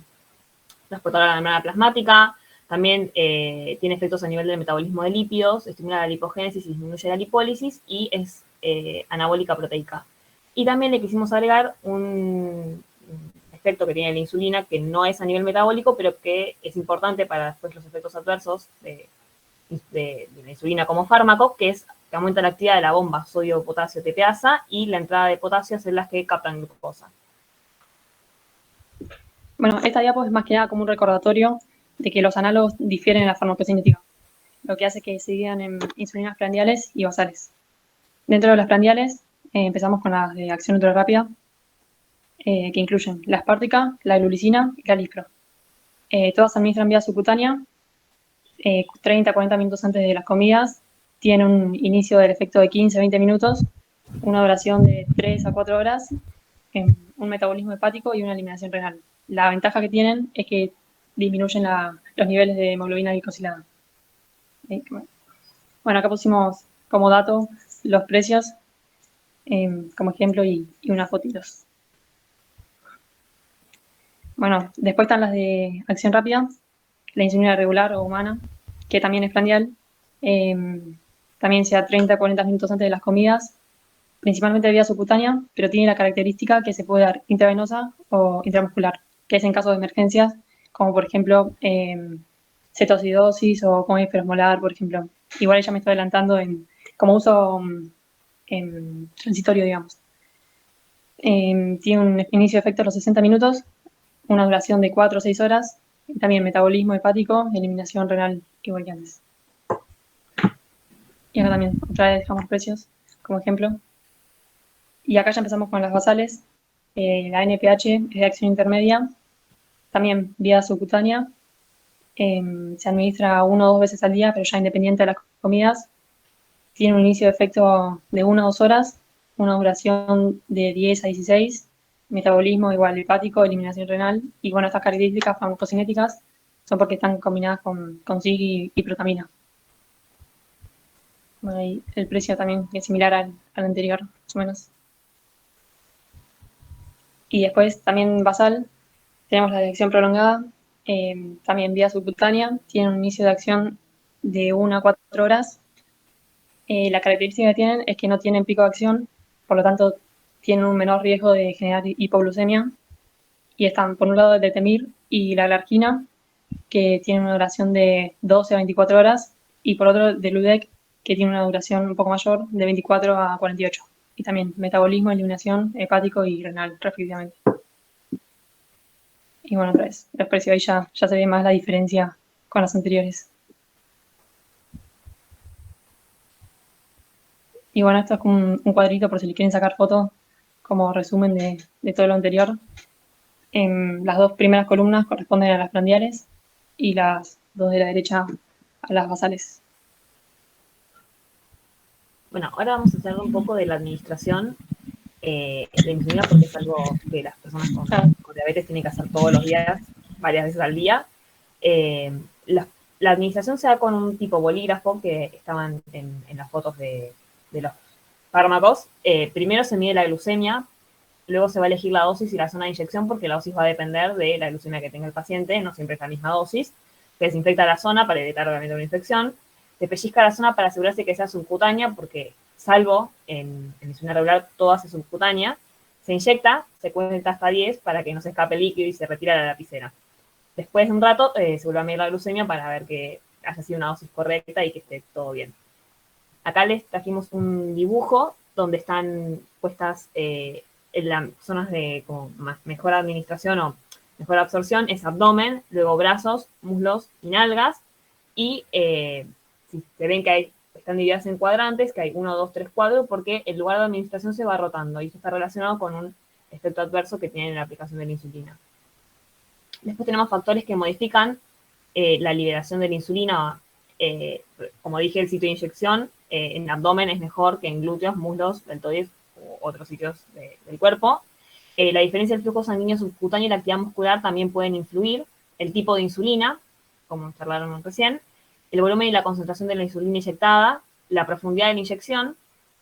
transportador a la membrana plasmática. También tiene efectos a nivel del metabolismo de lípidos, estimula la lipogénesis y disminuye la lipólisis, y es anabólica proteica. Y también le quisimos agregar un efecto que tiene la insulina, que no es a nivel metabólico, pero que es importante para después los efectos adversos de la insulina como fármaco, que es que aumenta la actividad de la bomba sodio-potasio TPasa y la entrada de potasio a células que captan glucosa. Bueno, esta diapo es más que nada como un recordatorio de que los análogos difieren en la farmacocinética, lo que hace que se dividan en insulinas prandiales y basales. Dentro de las prandiales empezamos con las de acción ultrarrápida, que incluyen la aspartica, la glulicina y la lispro. Todas se administran vía subcutánea, 30 a 40 minutos antes de las comidas, tiene un inicio del efecto de 15 a 20 minutos, una duración de 3 a 4 horas, un metabolismo hepático y una eliminación renal. La ventaja que tienen es que disminuyen los niveles de hemoglobina glicosilada. Bueno, acá pusimos como dato los precios como ejemplo y unas fotitos. Bueno, después están las de acción rápida, la insulina regular o humana, que también es prandial. También sea 30 a 40 minutos antes de las comidas, principalmente de vía subcutánea, pero tiene la característica que se puede dar intravenosa o intramuscular, que es en caso de emergencias, como por ejemplo cetoacidosis o coma hiperosmolar, por ejemplo. Igual ya me estoy adelantando como uso transitorio, digamos. Tiene un inicio de efecto a los 60 minutos, una duración de 4 o 6 horas, y también metabolismo hepático, eliminación renal, igual que antes. Y acá también, otra vez dejamos precios como ejemplo. Y acá ya empezamos con las basales. La NPH es de acción intermedia, también vía subcutánea. Se administra 1 o 2 veces al día, pero ya independiente de las comidas. Tiene un inicio de efecto de 1 o 2 horas, una duración de 10 a 16, metabolismo igual hepático, eliminación renal. Y bueno, estas características farmacocinéticas son porque están combinadas con SIG y protamina. Bueno, y el precio también es similar al anterior, más o menos. Y después también basal, tenemos la de acción prolongada, también vía subcutánea, tiene un inicio de acción de 1 a 4 horas. La característica que tienen es que no tienen pico de acción, por lo tanto tienen un menor riesgo de generar hipoglucemia. Y están por un lado el detemir y la glargina, que tienen una duración de 12 a 24 horas, y por otro del UDEC, que tiene una duración un poco mayor, de 24 a 48. Y también metabolismo, eliminación, hepático y renal, respectivamente. Y bueno, otra vez, los precios ahí ya se ve más la diferencia con las anteriores. Y bueno, esto es como un cuadrito por si le quieren sacar fotos, como resumen de todo lo anterior. Las 2 primeras columnas corresponden a las prandiales y las 2 de la derecha a las basales. Bueno, ahora vamos a hablar un poco de la administración de insulina, porque es algo que las personas con diabetes tienen que hacer todos los días, varias veces al día. La administración se da con un tipo bolígrafo que estaban en las fotos de los fármacos. Primero se mide la glucemia, luego se va a elegir la dosis y la zona de inyección, porque la dosis va a depender de la glucemia que tenga el paciente, no siempre es la misma dosis. Se desinfecta la zona para evitar obviamente una infección. Se pellizca la zona para asegurarse que sea subcutánea, porque salvo en insulina regular toda es subcutánea. se inyecta, se cuenta hasta 10 para que no se escape el líquido y se retira la lapicera. Después de un rato se vuelve a medir la glucemia para ver que haya sido una dosis correcta y que esté todo bien. Acá les trajimos un dibujo donde están puestas en las zonas de como mejor administración o mejor absorción, es abdomen, luego brazos, muslos y nalgas. Y si se ven que están divididas en cuadrantes, que hay 1, 2, 3, 4, porque el lugar de administración se va rotando y eso está relacionado con un efecto adverso que tiene la aplicación de la insulina. Después tenemos factores que modifican la liberación de la insulina. Como dije, el sitio de inyección en abdomen es mejor que en glúteos, muslos, deltoides u otros sitios del cuerpo. La diferencia del flujo sanguíneo subcutáneo y la actividad muscular también pueden influir. El tipo de insulina, como charlaron recién, el volumen y la concentración de la insulina inyectada, la profundidad de la inyección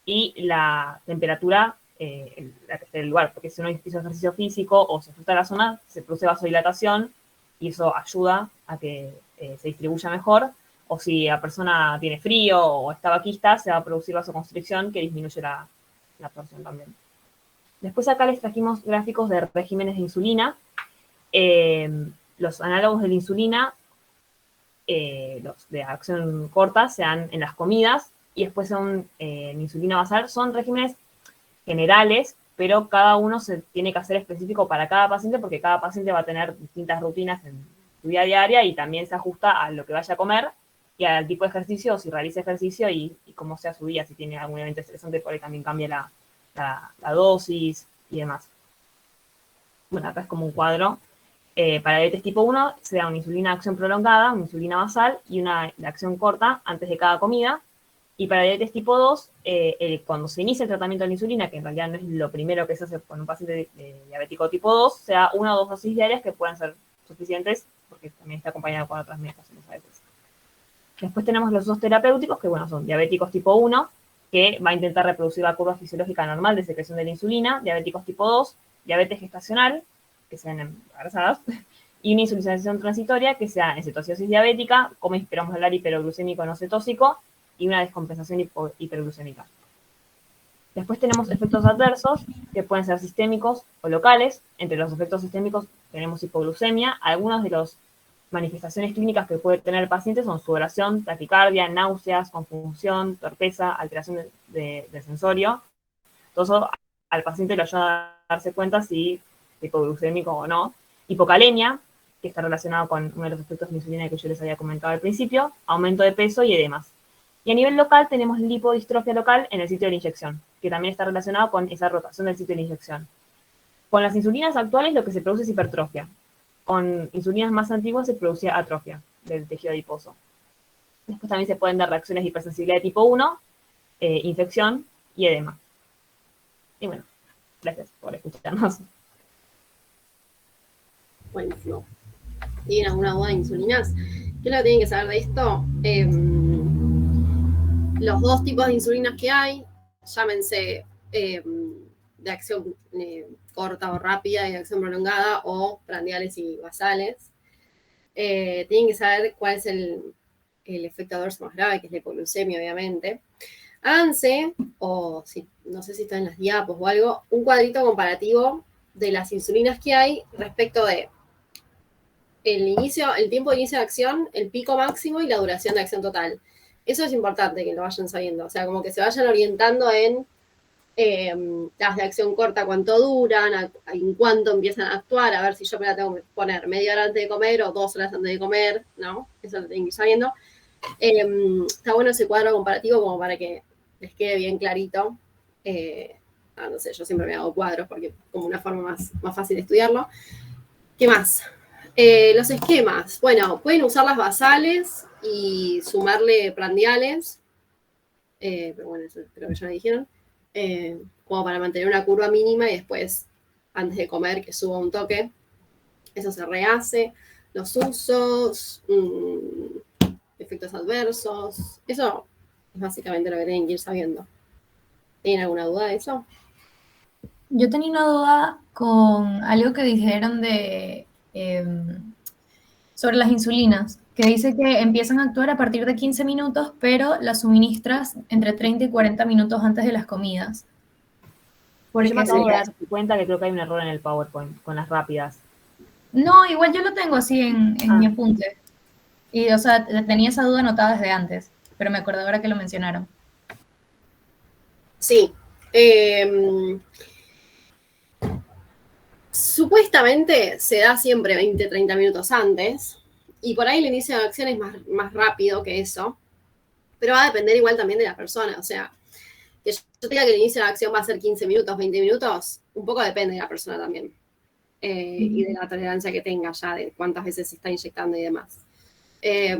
y la temperatura del lugar, porque si uno hizo ejercicio físico o se frota la zona, se produce vasodilatación y eso ayuda a que se distribuya mejor, o si la persona tiene frío o está vaquista, se va a producir vasoconstricción que disminuye la absorción también. Después acá les trajimos gráficos de regímenes de insulina. Los análogos de la insulina, los de acción corta, se dan en las comidas, y después son en insulina basal, son regímenes generales, pero cada uno se tiene que hacer específico para cada paciente, porque cada paciente va a tener distintas rutinas en su vida diaria y también se ajusta a lo que vaya a comer y al tipo de ejercicio, o si realiza ejercicio y cómo sea su día, si tiene algún evento estresante, por ahí también cambia la dosis y demás. Bueno, acá es como un cuadro. Para diabetes tipo 1 se da una insulina de acción prolongada, una insulina basal y una de acción corta antes de cada comida. Y para diabetes tipo 2, cuando se inicia el tratamiento de la insulina, que en realidad no es lo primero que se hace con un paciente diabético tipo 2, se da 1 o 2 dosis diarias que pueden ser suficientes, porque también está acompañado con otras medicaciones a veces. Después tenemos los usos terapéuticos, que bueno, son diabéticos tipo 1, que va a intentar reproducir la curva fisiológica normal de secreción de la insulina, diabéticos tipo 2, diabetes gestacional, que sean embarazadas, y una insulinización transitoria, que sea en cetoacidosis diabética, coma hiperosmolar hiperglucémico no cetósico, y una descompensación hiperglucémica. Después tenemos efectos adversos, que pueden ser sistémicos o locales. Entre los efectos sistémicos tenemos hipoglucemia. Algunas de las manifestaciones clínicas que puede tener el paciente son sudoración, taquicardia, náuseas, confusión, torpeza, alteración del sensorio. Todo eso al paciente le ayuda a darse cuenta si es hipoglucémico o no. Hipocalemia, que está relacionado con uno de los efectos de la insulina que yo les había comentado al principio, aumento de peso y edemas. Y a nivel local tenemos lipodistrofia local en el sitio de la inyección, que también está relacionado con esa rotación del sitio de la inyección. Con las insulinas actuales lo que se produce es hipertrofia. Con insulinas más antiguas se producía atrofia del tejido adiposo. Después también se pueden dar reacciones de hipersensibilidad de tipo 1, infección y edema. Y bueno, gracias por escucharnos. Buenísimo. ¿Tienen alguna duda de insulinas? ¿Qué es lo que tienen que saber de esto? Los dos tipos de insulinas que hay, llámense de acción corta o rápida y de acción prolongada, o prandiales y basales. Tienen que saber cuál es el efecto adverso más grave, que es la hipoglucemia, obviamente. Háganse, o si, no sé si está en las diapos o algo, un cuadrito comparativo de las insulinas que hay respecto de el tiempo de inicio de acción, el pico máximo y la duración de acción total. Eso es importante que lo vayan sabiendo, o sea, como que se vayan orientando en las de acción corta, cuánto duran, en cuánto empiezan a actuar, a ver si yo me la tengo que poner media hora antes de comer o 2 horas antes de comer, ¿no? Eso lo tienen que ir sabiendo. Está bueno ese cuadro comparativo como para que les quede bien clarito. No sé, yo siempre me hago cuadros porque es como una forma más fácil de estudiarlo. ¿Qué más? Los esquemas. Bueno, pueden usar las basales y sumarle prandiales, pero bueno, eso creo que ya me dijeron, como para mantener una curva mínima y después, antes de comer, que suba un toque. Eso se rehace. Los usos, efectos adversos, eso es básicamente lo que tienen que ir sabiendo. ¿Tienen alguna duda de eso? Yo tenía una duda con algo que dijeron sobre las insulinas, que dice que empiezan a actuar a partir de 15 minutos, pero las suministras entre 30 y 40 minutos antes de las comidas. Yo me Porque acabo de sí. dar cuenta que creo que hay un error en el PowerPoint con las rápidas. No, igual yo lo tengo así en mi Ah. apunte. Y, o sea, tenía esa duda anotada desde antes, pero me acuerdo ahora que lo mencionaron. Sí. Supuestamente se da siempre 20, 30 minutos antes, y por ahí el inicio de acción es más rápido que eso, pero va a depender igual también de la persona. O sea, que yo te diga que el inicio de acción va a ser 15 minutos, 20 minutos, un poco depende de la persona también. Y de la tolerancia que tenga ya, de cuántas veces se está inyectando y demás. Es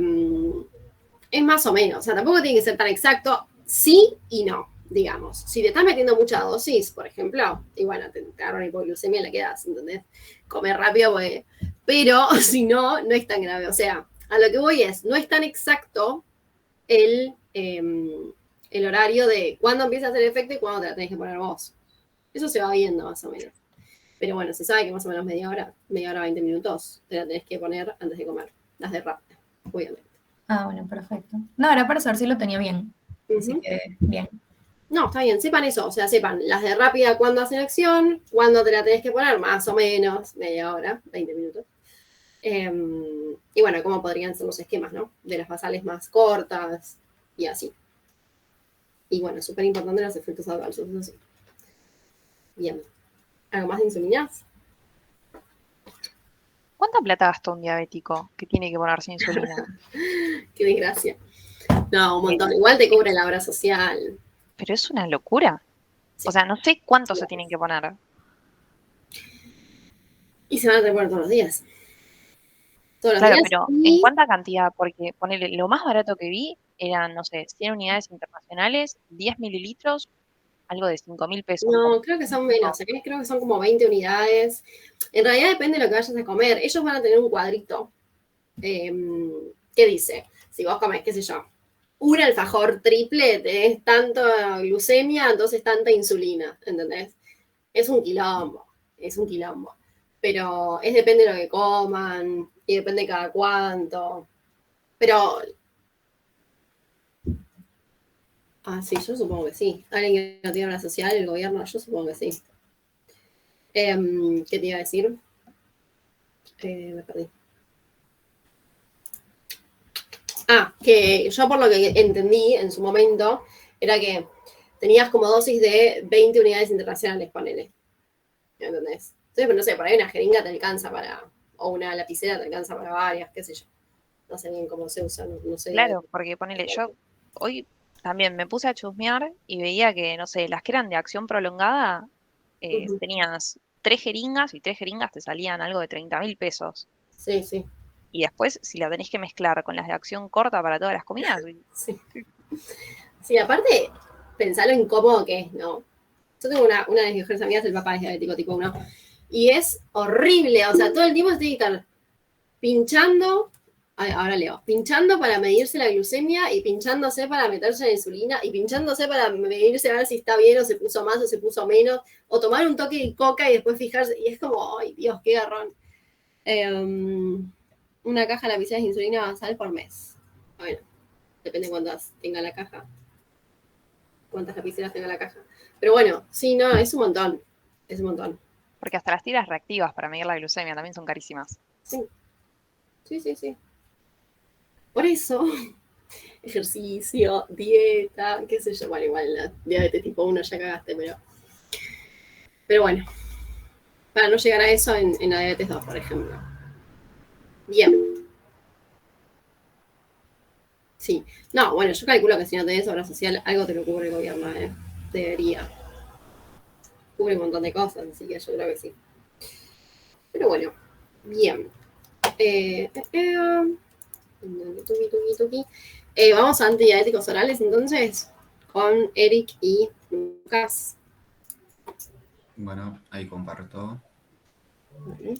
más o menos, o sea, tampoco tiene que ser tan exacto, sí y no, digamos. Si te estás metiendo mucha dosis, por ejemplo, y bueno, te agarran hipoglucemia y la quedas, ¿entendés? Comer rápido, pues, pero si no, no es tan grave. O sea, a lo que voy es, no es tan exacto el horario de cuándo empieza a hacer efecto y cuándo te la tenés que poner vos. Eso se va viendo más o menos. Pero bueno, se sabe que más o menos media hora, 20 minutos, te la tenés que poner antes de comer. Las de rápido, obviamente. Ah, bueno, perfecto. No, era para saber si lo tenía bien. Así que, bien. No, está bien, sepan eso, o sea, sepan las de rápida cuándo hacen acción, cuándo te la tenés que poner, más o menos, media hora, 20 minutos. Y bueno, cómo podrían ser los esquemas, ¿no? De las basales más cortas y así. Y bueno, súper importante los efectos adversos, eso sí. Bien. ¿Algo más de insulinas? ¿Cuánta plata gasta un diabético que tiene que ponerse insulina? Qué desgracia. No, un montón. Igual te cubre la obra social. Pero es una locura. O sea, no sé cuánto se tienen que poner. Y se van a tener que poner todos los días. Todos los Claro, días. pero ¿en cuánta cantidad? Porque ponele, lo más barato que vi eran, no sé, 100 unidades internacionales, 10 mililitros, algo de 5.000 pesos. No, creo que son menos, creo que son como 20 unidades. En realidad depende de lo que vayas a comer. Ellos van a tener un cuadrito que dice, si vos comes, qué sé yo, un alfajor triple, tenés tanta glucemia, entonces tanta insulina, ¿entendés? Es un quilombo. Pero depende de lo que coman y depende de cada cuánto. Pero... sí, yo supongo que sí. Alguien que no tiene obra social, el gobierno, yo supongo que sí. ¿Qué te iba a decir? Me perdí. Que yo por lo que entendí en su momento, era que tenías como dosis de 20 unidades internacionales, ponele. ¿Entendés? Entonces, pues, no sé, por ahí una jeringa te alcanza para, o una lapicera te alcanza para varias, qué sé yo. No sé bien cómo se usa, no sé. Claro, porque ponele, yo hoy también me puse a chusmear y veía que, no sé, las que eran de acción prolongada, tenías 3 jeringas y 3 jeringas te salían algo de 30.000 pesos. Sí, sí. Y después, si la tenés que mezclar con las de acción corta para todas las comidas. Sí. Sí, aparte, pensar lo incómodo que es, ¿no? Yo tengo una de mis mejores amigas, el papá es diabético tipo 1, y es horrible, o sea, todo el tiempo se tiene que estar pinchando, ahora leo, pinchando para medirse la glucemia y pinchándose para meterse la insulina y pinchándose para medirse a ver si está bien o se puso más o se puso menos, o tomar un toque de coca y después fijarse, y es como, ay Dios, qué garrón. Una caja de lapiceras de insulina basal por mes. Bueno, depende cuántas tenga la caja. Cuántas lapiceras tenga la caja. Pero bueno, sí, no, es un montón. Es un montón. Porque hasta las tiras reactivas para medir la glucemia también son carísimas. Sí. Sí. Por eso, ejercicio, dieta, qué sé yo. Bueno, igual la diabetes tipo 1 ya cagaste, pero bueno. Para no llegar a eso en la diabetes 2, por ejemplo. Bien. Sí. No, bueno, yo calculo que si no tenés obra social, algo te lo cubre el gobierno, ¿eh? Debería. Cubre un montón de cosas, así que yo creo que sí. Pero bueno, bien. Vamos a antidiabéticos orales, entonces, con Eric y Lucas. Bueno, ahí comparto. Vale.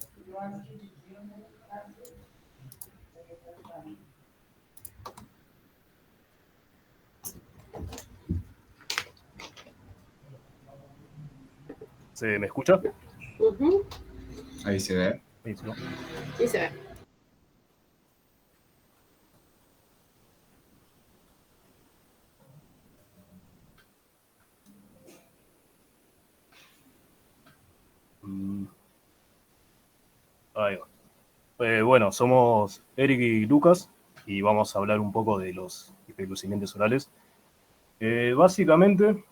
¿Se me escucha? Ahí se ve. Sí, se ve. Ahí va. Bueno, somos Eric y Lucas y vamos a hablar un poco de los hiperglucemiantes orales. Básicamente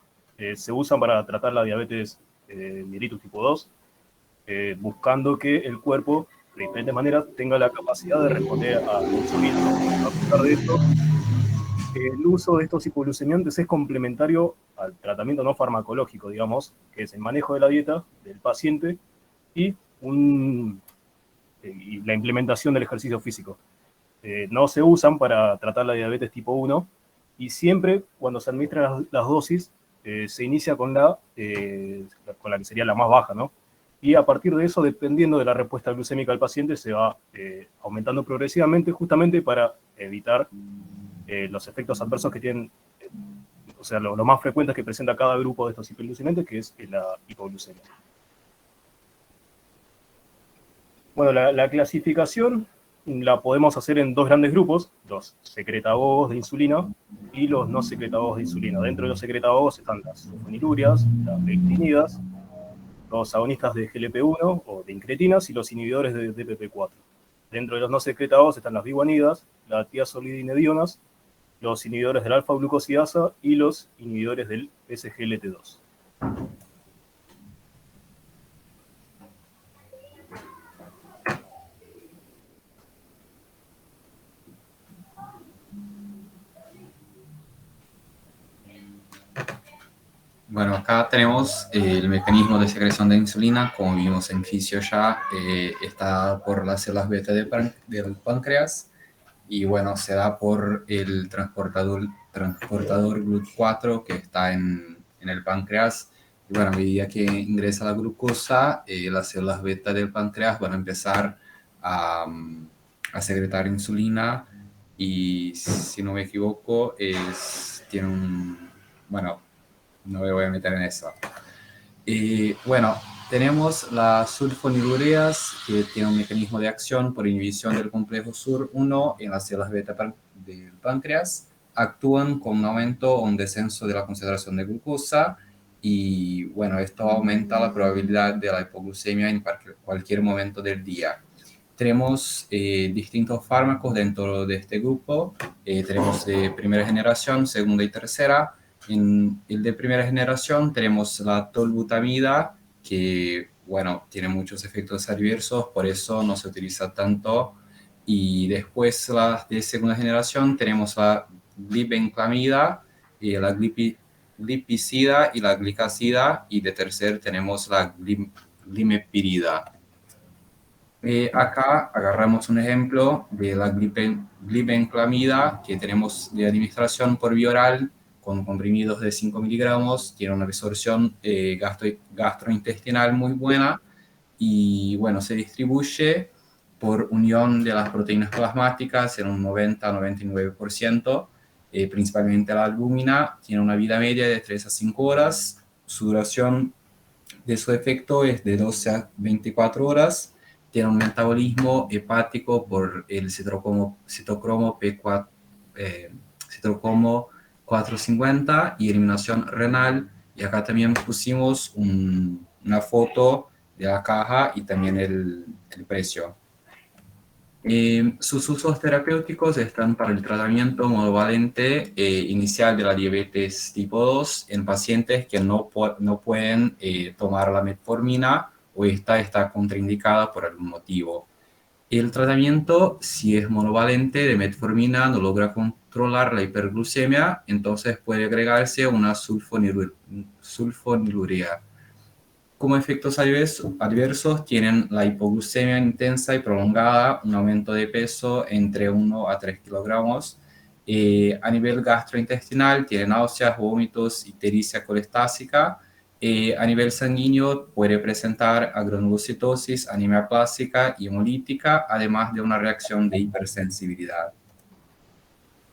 se usan para tratar la diabetes mellitus tipo 2, buscando que el cuerpo de diferentes maneras tenga la capacidad de responder a la insulina. A pesar de esto, el uso de estos hipoglucemiantes es complementario al tratamiento no farmacológico, digamos, que es el manejo de la dieta del paciente y la implementación del ejercicio físico. No se usan para tratar la diabetes tipo 1 y siempre cuando se administran las dosis se inicia con la que sería la más baja, ¿no? Y a partir de eso, dependiendo de la respuesta glucémica del paciente, se va aumentando progresivamente justamente para evitar los efectos adversos que tienen, o sea, lo más frecuentes que presenta cada grupo de estos hiperglucemiantes, que es la hipoglucemia. Bueno, la clasificación la podemos hacer en dos grandes grupos, los secretagogos de insulina y los no secretagogos de insulina. Dentro de los secretagogos están las sulfonilurias, las leptinidas, los agonistas de GLP-1 o de incretinas y los inhibidores de DPP-4. Dentro de los no secretagogos están las biguanidas, las tiazolidinedionas, los inhibidores del alfa-glucosidasa y los inhibidores del SGLT2. Bueno, acá tenemos el mecanismo de secreción de insulina, como vimos en fisio ya, está por las células beta del páncreas y bueno, se da por el transportador GLUT4 que está en el páncreas. Y bueno, a medida que ingresa la glucosa, las células beta del páncreas van a empezar a secretar insulina y si no me equivoco, tiene bueno, no me voy a meter en eso. Bueno, tenemos las sulfonilureas que tienen un mecanismo de acción por inhibición del complejo SUR1 en las células beta del páncreas. Actúan con un aumento o un descenso de la concentración de glucosa y bueno, esto aumenta la probabilidad de la hipoglucemia en cualquier momento del día. Tenemos distintos fármacos dentro de este grupo. Tenemos de primera generación, segunda y tercera. En el de primera generación tenemos la tolbutamida, que, bueno, tiene muchos efectos adversos, por eso no se utiliza tanto. Y después las de segunda generación tenemos la glibenclamida, la glipizida y la glicazida, y de tercera tenemos la glimepirida. Acá agarramos un ejemplo de la glibenclamida que tenemos de administración por vía oral, con comprimidos de 5 miligramos, tiene una absorción gastrointestinal muy buena y bueno, se distribuye por unión de las proteínas plasmáticas en un 90-99%, principalmente la albúmina, tiene una vida media de 3 a 5 horas, su duración de su efecto es de 12 a 24 horas, tiene un metabolismo hepático por el citocromo P4, citocromo 450 y eliminación renal. Y acá también pusimos una foto de la caja y también el precio. Sus usos terapéuticos están para el tratamiento monovalente inicial de la diabetes tipo 2 en pacientes que no pueden tomar la metformina o está contraindicada por algún motivo. El tratamiento, si es monovalente de metformina, no logra controlar la hiperglucemia, entonces puede agregarse una sulfonilurea. Como efectos adversos tienen la hipoglucemia intensa y prolongada, un aumento de peso entre 1 a 3 kilogramos. A nivel gastrointestinal tiene náuseas, vómitos, ictericia colestásica. A nivel sanguíneo puede presentar agranulocitosis, anemia plástica y hemolítica, además de una reacción de hipersensibilidad.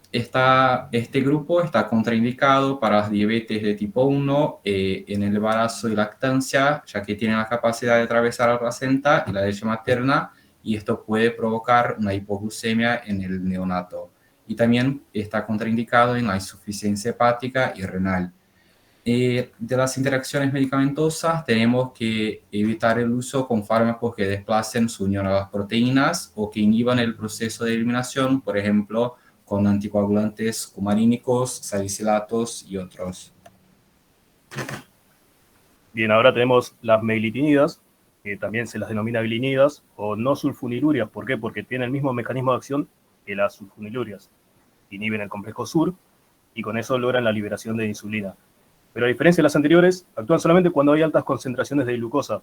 Este grupo está contraindicado para las diabetes de tipo 1 en el embarazo y lactancia, ya que tienen la capacidad de atravesar la placenta y la leche materna, y esto puede provocar una hipoglucemia en el neonato. Y también está contraindicado en la insuficiencia hepática y renal. De las interacciones medicamentosas tenemos que evitar el uso con fármacos que desplacen su unión a las proteínas o que inhiban el proceso de eliminación, por ejemplo, con anticoagulantes cumarínicos, salicilatos y otros. Bien, ahora tenemos las meglitinidas, que también se las denomina glinidas o no sulfonilurias. ¿Por qué? Porque tienen el mismo mecanismo de acción que las sulfonilurias. Inhiben el complejo SUR y con eso logran la liberación de insulina. Pero a diferencia de las anteriores, actúan solamente cuando hay altas concentraciones de glucosa.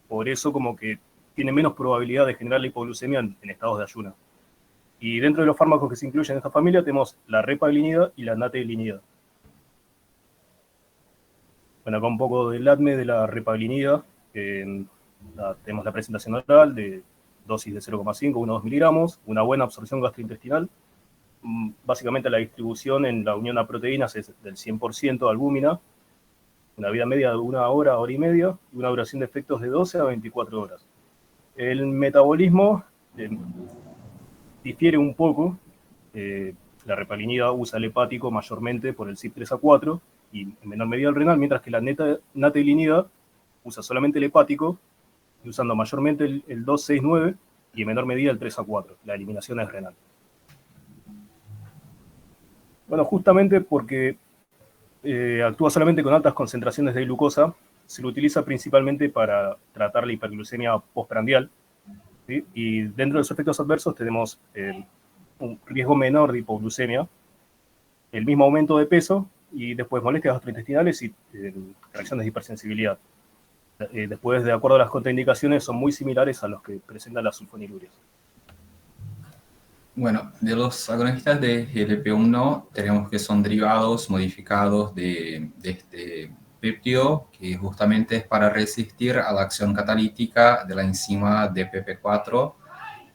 Por eso como que tienen menos probabilidad de generar la hipoglucemia en estados de ayuno. Y dentro de los fármacos que se incluyen en esta familia tenemos la repaglinida y la nateglinida. Bueno, acá un poco del ADME de la repaglinida. Tenemos la presentación oral de dosis de 0,5, 1-2 miligramos, una buena absorción gastrointestinal. Básicamente la distribución en la unión a proteínas es del 100% de albúmina, una vida media de 1 hora, hora y media, y una duración de efectos de 12 a 24 horas. El metabolismo difiere un poco. La repaglinida usa el hepático mayormente por el CYP3A4 y en menor medida el renal, mientras que la nateglinida usa solamente el hepático y usando mayormente el 269 y en menor medida el 3A4. La eliminación es renal. Bueno, justamente porque actúa solamente con altas concentraciones de glucosa, se lo utiliza principalmente para tratar la hiperglucemia postprandial, ¿sí? Y dentro de los efectos adversos tenemos un riesgo menor de hipoglucemia, el mismo aumento de peso y después molestias gastrointestinales y reacciones de hipersensibilidad. Después, de acuerdo a las contraindicaciones, son muy similares a los que presentan las sulfonilurias. Bueno, de los agonistas de GLP-1 tenemos que son derivados modificados de este péptido, que justamente es para resistir a la acción catalítica de la enzima DPP4.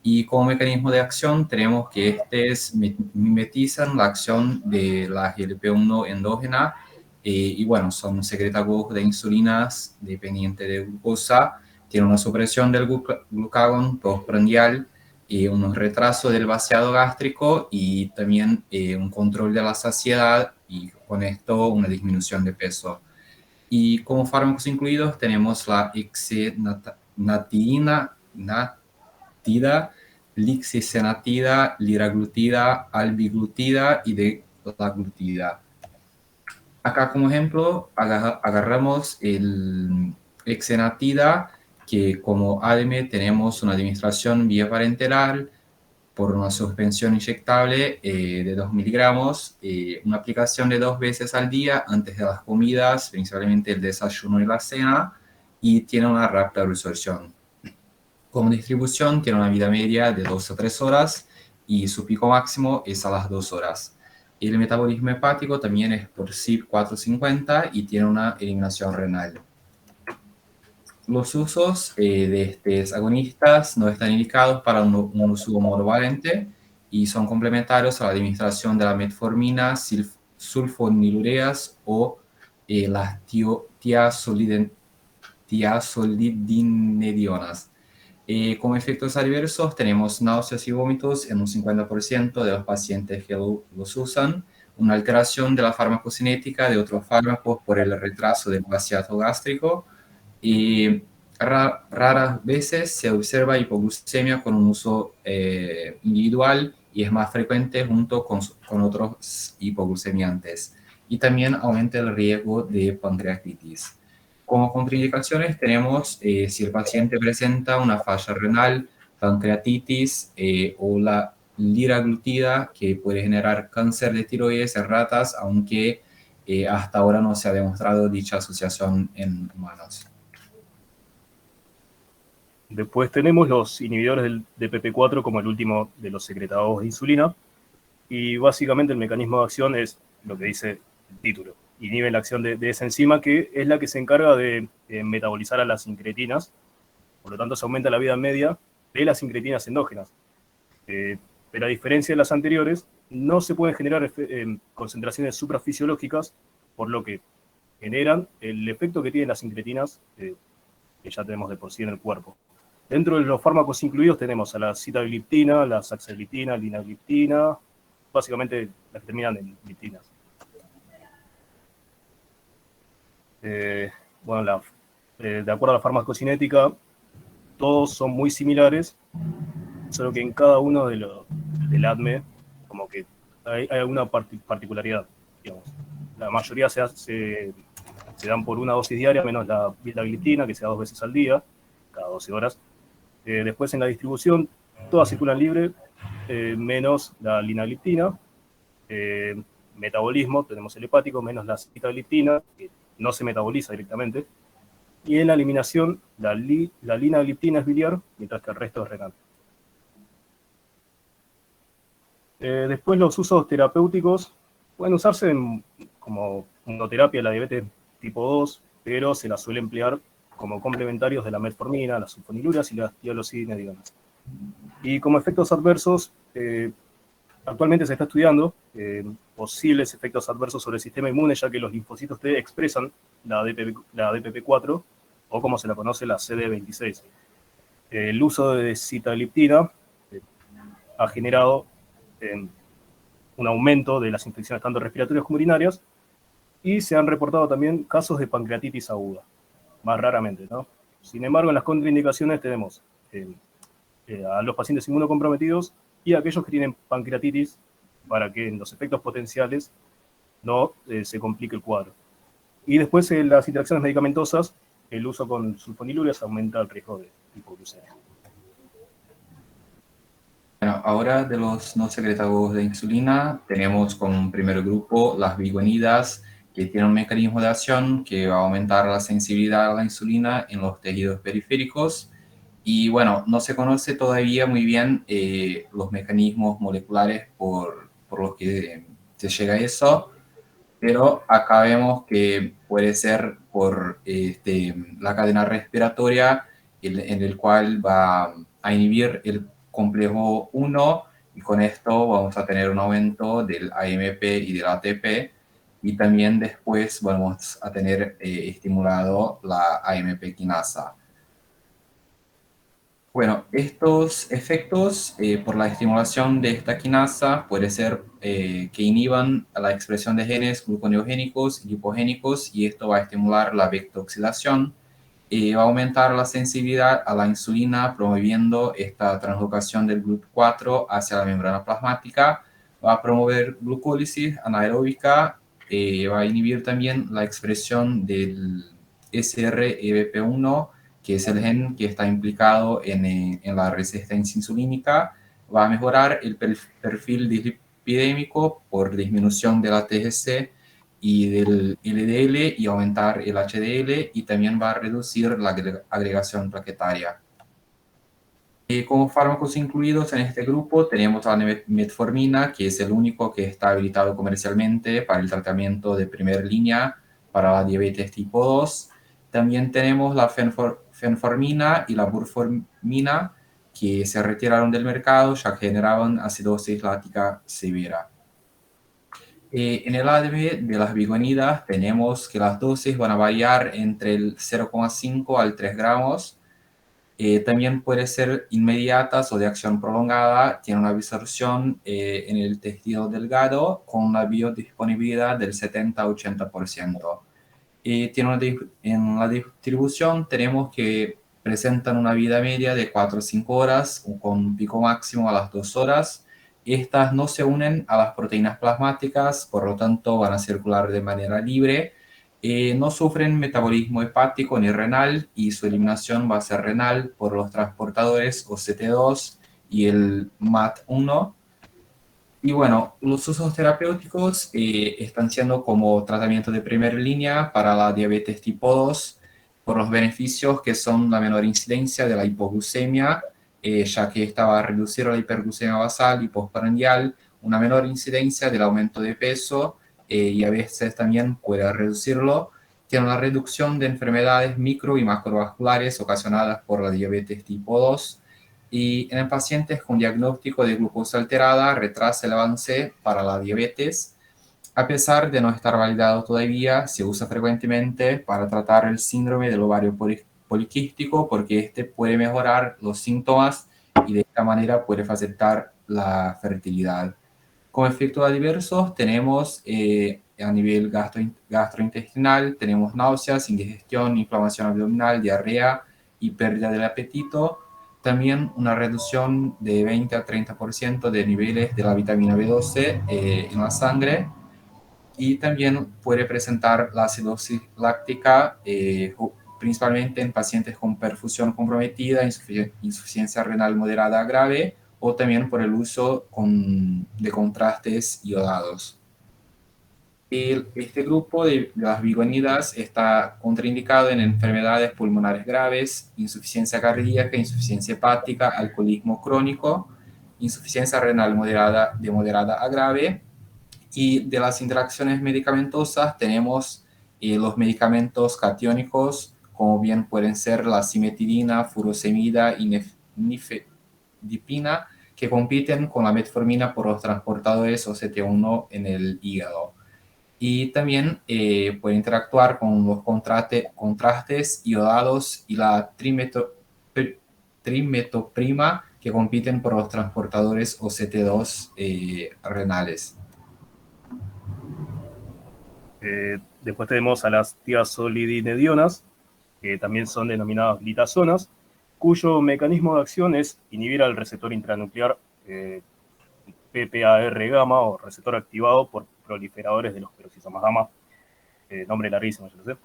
Y como mecanismo de acción tenemos que estos mimetizan la acción de la GLP-1 endógena y bueno, son secretadores de insulinas dependiente de glucosa, tiene una supresión del glucagón postprandial, un retraso del vaciado gástrico y también un control de la saciedad y con esto una disminución de peso. Y como fármacos incluidos tenemos la ixenatida, lixisenatida, liraglutida, albiglutida y deglutida. Acá como ejemplo agarramos el ixenatida, que como ADM tenemos una administración vía parenteral por una suspensión inyectable de 2 miligramos, una aplicación de 2 veces al día antes de las comidas, principalmente el desayuno y la cena, y tiene una rápida absorción. Como distribución tiene una vida media de 2 a 3 horas y su pico máximo es a las 2 horas. El metabolismo hepático también es por CYP450 y tiene una eliminación renal. Los usos de estos agonistas no están indicados para un uso monovalente y son complementarios a la administración de la metformina, sulfonilureas o las tiazolidinedionas. Como efectos adversos tenemos náuseas y vómitos en un 50% de los pacientes que los usan, una alteración de la farmacocinética de otros fármacos por el retraso del vaciado gástrico, y raras veces se observa hipoglucemia con un uso individual y es más frecuente junto con otros hipoglucemiantes. Y también aumenta el riesgo de pancreatitis. Como contraindicaciones tenemos si el paciente presenta una falla renal, pancreatitis o la liraglutida, que puede generar cáncer de tiroides en ratas, aunque hasta ahora no se ha demostrado dicha asociación en humanos. Después tenemos los inhibidores de PP4 como el último de los secretados de insulina. Y básicamente el mecanismo de acción es lo que dice el título. Inhiben la acción de esa enzima, que es la que se encarga de metabolizar a las incretinas. Por lo tanto, se aumenta la vida media de las incretinas endógenas. Pero a diferencia de las anteriores, no se pueden generar concentraciones suprafisiológicas, por lo que generan el efecto que tienen las incretinas que ya tenemos de por sí en el cuerpo. Dentro de los fármacos incluidos tenemos a la sitagliptina, la saxagliptina, linagliptina, básicamente las que terminan en gliptinas. Bueno, de acuerdo a la farmacocinética, todos son muy similares, solo que en cada uno del ADME, como que hay alguna particularidad, digamos. La mayoría se dan por una dosis diaria, menos la vildagliptina, que se da 2 veces al día, cada 12 horas. Después en la distribución, todas circulan libre, menos la linagliptina. Metabolismo, tenemos el hepático, menos la sitagliptina, que no se metaboliza directamente. Y en la eliminación, la linagliptina es biliar, mientras que el resto es renal. Después los usos terapéuticos pueden usarse como monoterapia de la diabetes tipo 2, pero se la suele emplear como complementarios de la metformina, las sulfonilureas y las tiazolidinedianas. Y como efectos adversos, actualmente se está estudiando posibles efectos adversos sobre el sistema inmune, ya que los linfocitos T expresan la DPP4, o como se la conoce, la CD26. El uso de sitagliptina ha generado un aumento de las infecciones tanto respiratorias como urinarias, y se han reportado también casos de pancreatitis aguda, más raramente, ¿no? Sin embargo, en las contraindicaciones tenemos a los pacientes inmunocomprometidos y a aquellos que tienen pancreatitis, para que en los efectos potenciales no se complique el cuadro. Y después en las interacciones medicamentosas, el uso con sulfonilureas aumenta el riesgo de hipoglucemia. Bueno, ahora de los no secretados de insulina, tenemos como un primer grupo las biguanidas, que tienen un mecanismo de acción que va a aumentar la sensibilidad a la insulina en los tejidos periféricos. Y bueno, no se conoce todavía muy bien los mecanismos moleculares por los que se llega a eso, pero acá vemos que puede ser por la cadena respiratoria, en el cual va a inhibir el complejo 1, y con esto vamos a tener un aumento del AMP y del ATP, y también después vamos a tener estimulado la AMP quinasa. Bueno, estos efectos por la estimulación de esta quinasa puede ser que inhiban la expresión de genes gluconeogénicos y lipogénicos, y esto va a estimular la vectooxidación, va a aumentar la sensibilidad a la insulina, promoviendo esta translocación del GLUT4 hacia la membrana plasmática, va a promover glucólisis anaeróbica, va a inhibir también la expresión del SREBP1, que es el gen que está implicado en la resistencia insulínica, va a mejorar el perfil dislipidémico por disminución de la TGC y del LDL, y aumentar el HDL, y también va a reducir la agregación plaquetaria. Como fármacos incluidos en este grupo tenemos la metformina, que es el único que está habilitado comercialmente para el tratamiento de primera línea para la diabetes tipo 2. También tenemos la fenformina y la buformina, que se retiraron del mercado ya que generaban acidosis láctica severa. En el ADME de las biguanidas tenemos que las dosis van a variar entre el 0,5 al 3 gramos. También puede ser inmediatas o de acción prolongada. Tiene una absorción en el tejido delgado con una biodisponibilidad del 70-80%. En la distribución tenemos que presentan una vida media de 4 o 5 horas, con un pico máximo a las 2 horas. Estas no se unen a las proteínas plasmáticas, por lo tanto van a circular de manera libre. No sufren metabolismo hepático ni renal, y su eliminación va a ser renal por los transportadores OCT2 y el MAT1. Y bueno, los usos terapéuticos están siendo como tratamiento de primera línea para la diabetes tipo 2, por los beneficios que son la menor incidencia de la hipoglucemia, ya que esta va a reducir la hiperglucemia basal y postprandial, una menor incidencia del aumento de peso, y a veces también puede reducirlo. Tiene una reducción de enfermedades micro y macrovasculares ocasionadas por la diabetes tipo 2, y en pacientes con diagnóstico de glucosa alterada retrasa el avance para la diabetes. A pesar de no estar validado todavía, se usa frecuentemente para tratar el síndrome del ovario poliquístico, porque este puede mejorar los síntomas y de esta manera puede facilitar la fertilidad. Como efectos adversos tenemos a nivel gastrointestinal tenemos náuseas, indigestión, inflamación abdominal, diarrea y pérdida del apetito. También una reducción de 20 a 30% de niveles de la vitamina B12 en la sangre. Y también puede presentar la acidosis láctica, principalmente en pacientes con perfusión comprometida, insuficiencia renal moderada grave, o también por el uso de contrastes iodados. Este grupo de las biguanidas está contraindicado en enfermedades pulmonares graves, insuficiencia cardíaca, insuficiencia hepática, alcoholismo crónico, insuficiencia renal de moderada a grave. Y de las interacciones medicamentosas tenemos los medicamentos catiónicos, como bien pueden ser la cimetidina, furosemida y nifedipina, que compiten con la metformina por los transportadores OCT1 en el hígado. Y también puede interactuar con los contrastes iodados y la trimetoprima, que compiten por los transportadores OCT2 renales. Después tenemos a las tiazolidinedionas, que también son denominadas glitazonas, cuyo mecanismo de acción es inhibir al receptor intranuclear PPAR gamma, o receptor activado por proliferadores de los peroxisomas gamma. Nombre larguísimo, yo lo sé.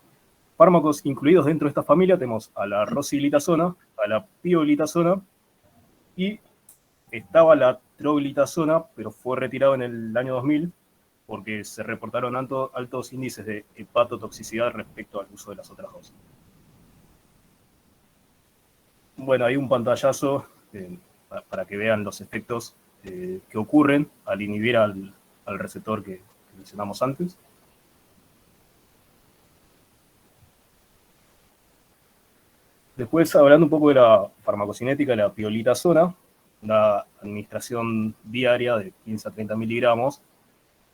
Fármacos incluidos dentro de esta familia tenemos a la rosiglitazona, a la pioglitazona, y estaba la troglitazona, pero fue retirado en el año 2000 porque se reportaron altos índices de hepatotoxicidad respecto al uso de las otras dos. Bueno, hay un pantallazo para que vean los efectos que ocurren al inhibir al receptor que mencionamos antes. Después, hablando un poco de la farmacocinética de la pioglitazona, una administración diaria de 15 a 30 miligramos,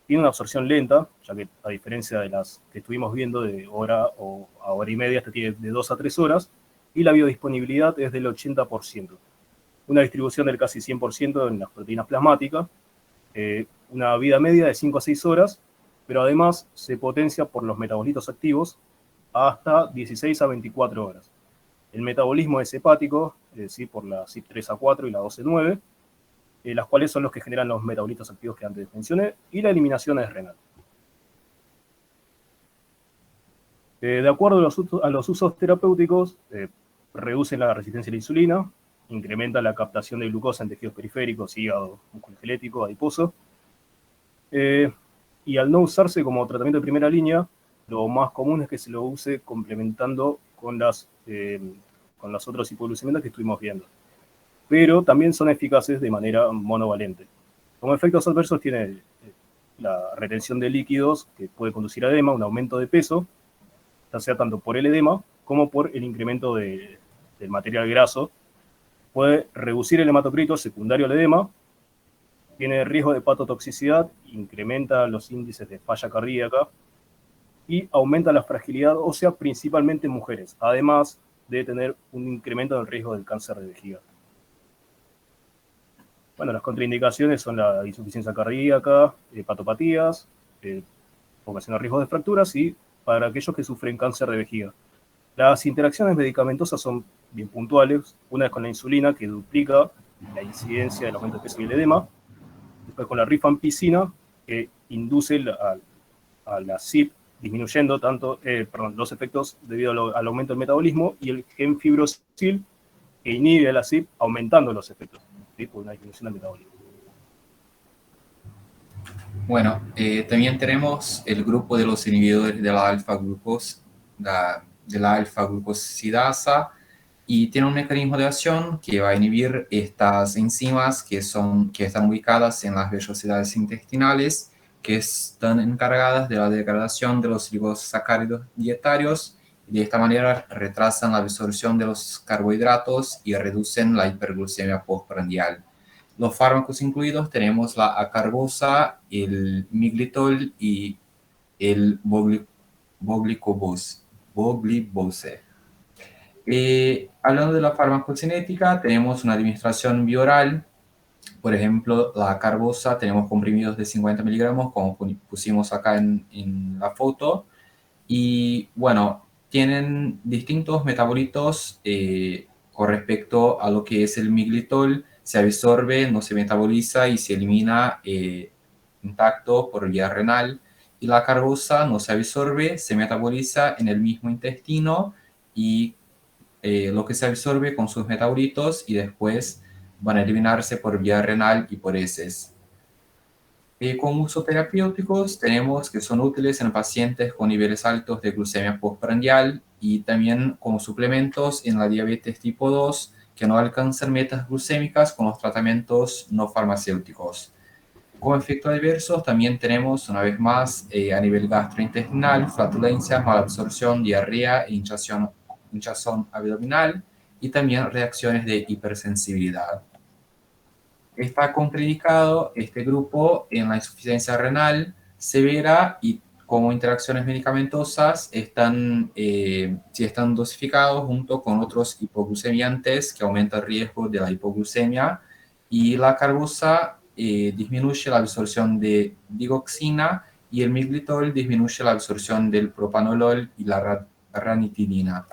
tiene una absorción lenta, ya que a diferencia de las que estuvimos viendo de hora o a hora y media, esta tiene de 2 a 3 horas, y la biodisponibilidad es del 80%. Una distribución del casi 100% en las proteínas plasmáticas, una vida media de 5 a 6 horas, pero además se potencia por los metabolitos activos hasta 16 a 24 horas. El metabolismo es hepático, es decir, por la CYP3A4 y la 12-9, las cuales son los que generan los metabolitos activos que antes mencioné, y la eliminación es renal. De acuerdo a los usos terapéuticos, reducen la resistencia a la insulina, incrementa la captación de glucosa en tejidos periféricos, hígado, músculo esquelético, adiposo, y al no usarse como tratamiento de primera línea, lo más común es que se lo use complementando con las otras hipoglucemias que estuvimos viendo. Pero también son eficaces de manera monovalente. Como efectos adversos tiene la retención de líquidos, que puede conducir a edema, un aumento de peso, ya sea tanto por el edema como por el incremento del material graso. Puede reducir el hematocrito secundario al edema, tiene riesgo de hepatotoxicidad, incrementa los índices de falla cardíaca y aumenta la fragilidad ósea principalmente en mujeres, además de tener un incremento del riesgo del cáncer de vejiga. Bueno, las contraindicaciones son la insuficiencia cardíaca, hepatopatías, población a riesgo de fracturas y para aquellos que sufren cáncer de vejiga. Las interacciones medicamentosas son bien puntuales. Una es con la insulina, que duplica la incidencia del aumento de peso y el edema. Después con la rifampicina, que induce a la CYP, disminuyendo los efectos debido al aumento del metabolismo, y el gemfibrosil, que inhibe a la CYP, aumentando los efectos, ¿sí? Por una disminución del metabolismo. Bueno, también tenemos el grupo de los inhibidores de la alfa-glucosidasa, y tiene un mecanismo de acción que va a inhibir estas enzimas que están ubicadas en las vellosidades intestinales, que están encargadas de la degradación de los glicosacáridos dietarios, y de esta manera retrasan la absorción de los carbohidratos y reducen la hiperglucemia postprandial. Los fármacos incluidos tenemos la acarbosa, el miglitol y el voglibose. Hablando de la farmacocinética, tenemos una administración bioral Por ejemplo, la carbosa tenemos comprimidos de 50 miligramos, como pusimos acá en la foto. Y bueno, tienen distintos metabolitos con respecto a lo que es el miglitol. Se absorbe, no se metaboliza y se elimina intacto por vía renal. Y la carbosa no se absorbe, se metaboliza en el mismo intestino y lo que se absorbe con sus metabolitos y después van a eliminarse por vía renal y por heces. Con usos terapéuticos tenemos que son útiles en pacientes con niveles altos de glucemia postprandial y también como suplementos en la diabetes tipo 2 que no alcanzan metas glucémicas con los tratamientos no farmacéuticos. Como efectos adversos también tenemos una vez más a nivel gastrointestinal, flatulencia, malabsorción, diarrea e hinchazón abdominal y también reacciones de hipersensibilidad. Está contraindicado este grupo en la insuficiencia renal severa y como interacciones medicamentosas si están dosificados junto con otros hipoglucemiantes que aumentan el riesgo de la hipoglucemia, y la carbosa disminuye la absorción de digoxina y el miglitol disminuye la absorción del propanolol y la ranitidina.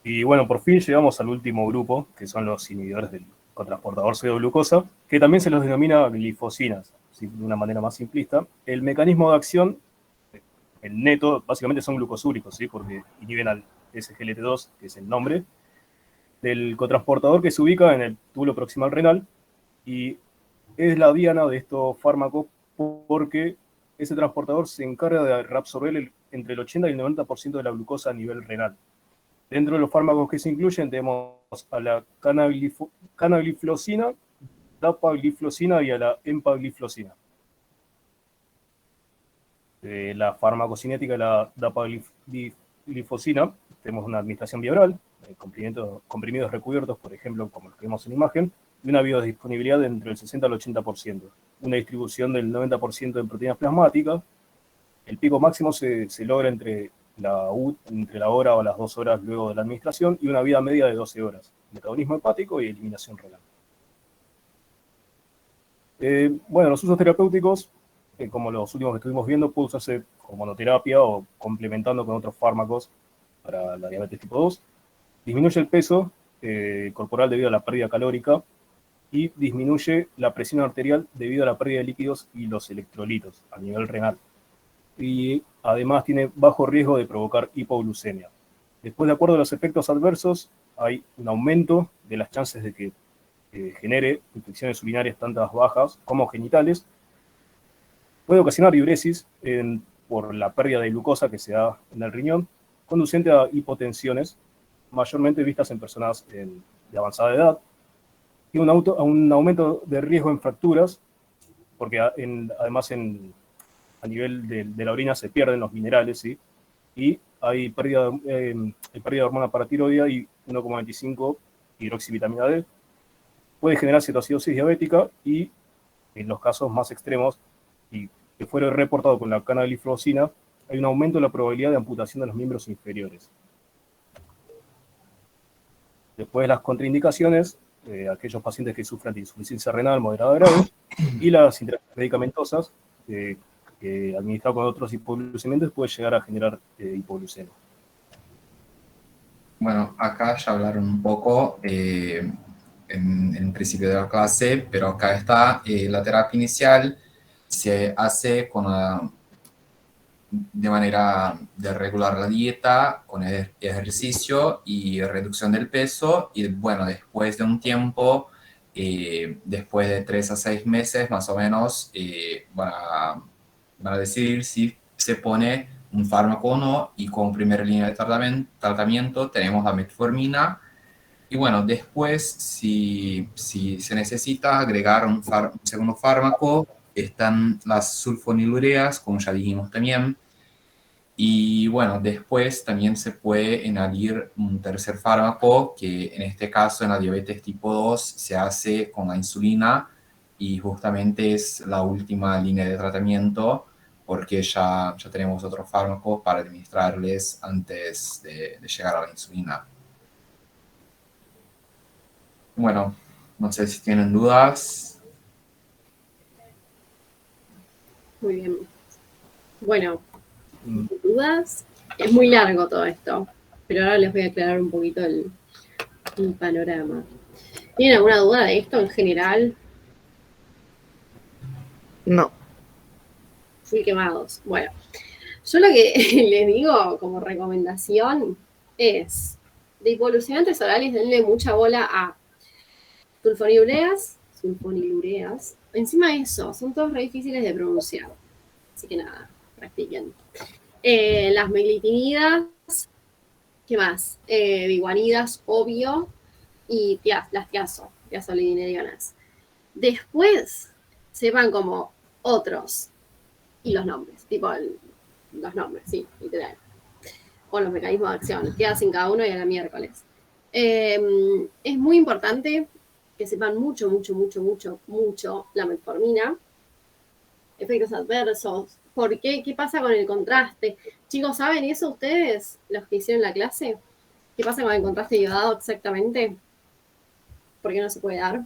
Y bueno, por fin llegamos al último grupo, que son los inhibidores del cotransportador sodio-glucosa, que también se los denomina glifosinas, de una manera más simplista. El mecanismo de acción, el neto, básicamente son glucosúricos, ¿sí? Porque inhiben al SGLT2, que es el nombre, del cotransportador que se ubica en el túbulo proximal renal, y es la diana de estos fármacos porque ese transportador se encarga de reabsorber entre el 80 y el 90% de la glucosa a nivel renal. Dentro de los fármacos que se incluyen tenemos a la canagliflozina, dapagliflozina y a la empagliflozina. La farmacocinética de la dapagliflozina, tenemos una administración bilateral, comprimidos recubiertos, por ejemplo, como los que vemos en la imagen, y una biodisponibilidad de entre el 60 al 80%, una distribución del 90% en proteínas plasmáticas. El pico máximo se logra entre la hora o las 2 horas luego de la administración y una vida media de 12 horas, metabolismo hepático y eliminación renal. Bueno, los usos terapéuticos, como los últimos que estuvimos viendo, puede usarse como monoterapia o complementando con otros fármacos para la diabetes tipo 2. Disminuye el peso corporal debido a la pérdida calórica y disminuye la presión arterial debido a la pérdida de líquidos y los electrolitos a nivel renal. Y además tiene bajo riesgo de provocar hipoglucemia. Después, de acuerdo a los efectos adversos, hay un aumento de las chances de que genere infecciones urinarias tanto bajas como genitales. Puede ocasionar diuresis por la pérdida de glucosa que se da en el riñón, conduciente a hipotensiones, mayormente vistas en personas de avanzada edad, y un aumento de riesgo en fracturas, porque además a nivel de la orina se pierden los minerales, ¿sí? Y hay pérdida de hormona paratiroidea y 1,25 hidroxivitamina D. Puede generar cetoacidosis diabética y, en los casos más extremos, y que fuera reportado con la canagliflozina, hay un aumento de la probabilidad de amputación de los miembros inferiores. Después, las contraindicaciones, aquellos pacientes que sufren de insuficiencia renal moderada grave, y las interacciones medicamentosas, que administrado con otros hipoglucemiantes puede llegar a generar hipoglucemia. Bueno, acá ya hablaron un poco en principio de la clase, pero acá está la terapia inicial. Se hace de manera de regular la dieta, con ejercicio y reducción del peso, y bueno, después de un tiempo, después de 3 a 6 meses más o menos, van a decidir si se pone un fármaco o no, y como primera línea de tratamiento tenemos la metformina. Y bueno, después, si se necesita agregar un segundo fármaco, están las sulfonilureas, como ya dijimos también. Y bueno, después también se puede añadir un tercer fármaco, que en este caso en la diabetes tipo 2 se hace con la insulina, y justamente es la última línea de tratamiento, porque ya tenemos otros fármacos para administrarles antes de llegar a la insulina. Bueno, No sé si tienen dudas. Muy bien. Bueno, dudas. Es muy largo todo esto, pero ahora les voy a aclarar un poquito el panorama. ¿Tienen alguna duda de esto en general? No. Fui quemados. Bueno, yo lo que les digo como recomendación es, de hipoglucemiantes orales, denle mucha bola a sulfonilureas. Encima de eso, son todos re difíciles de pronunciar. Así que nada, practiquen. Las meglitinidas, ¿qué más? Biguanidas, obvio, y las tiazolidinerianas. Después, sepan como otros, y los nombres, los nombres, sí, literal. O los mecanismos de acción, que hacen cada uno y a la miércoles. Es muy importante que sepan mucho la metformina, efectos adversos, ¿por qué? ¿Qué pasa con el contraste? Chicos, ¿saben eso ustedes, los que hicieron la clase? ¿Qué pasa con el contraste iodado exactamente? ¿Por qué no se puede dar?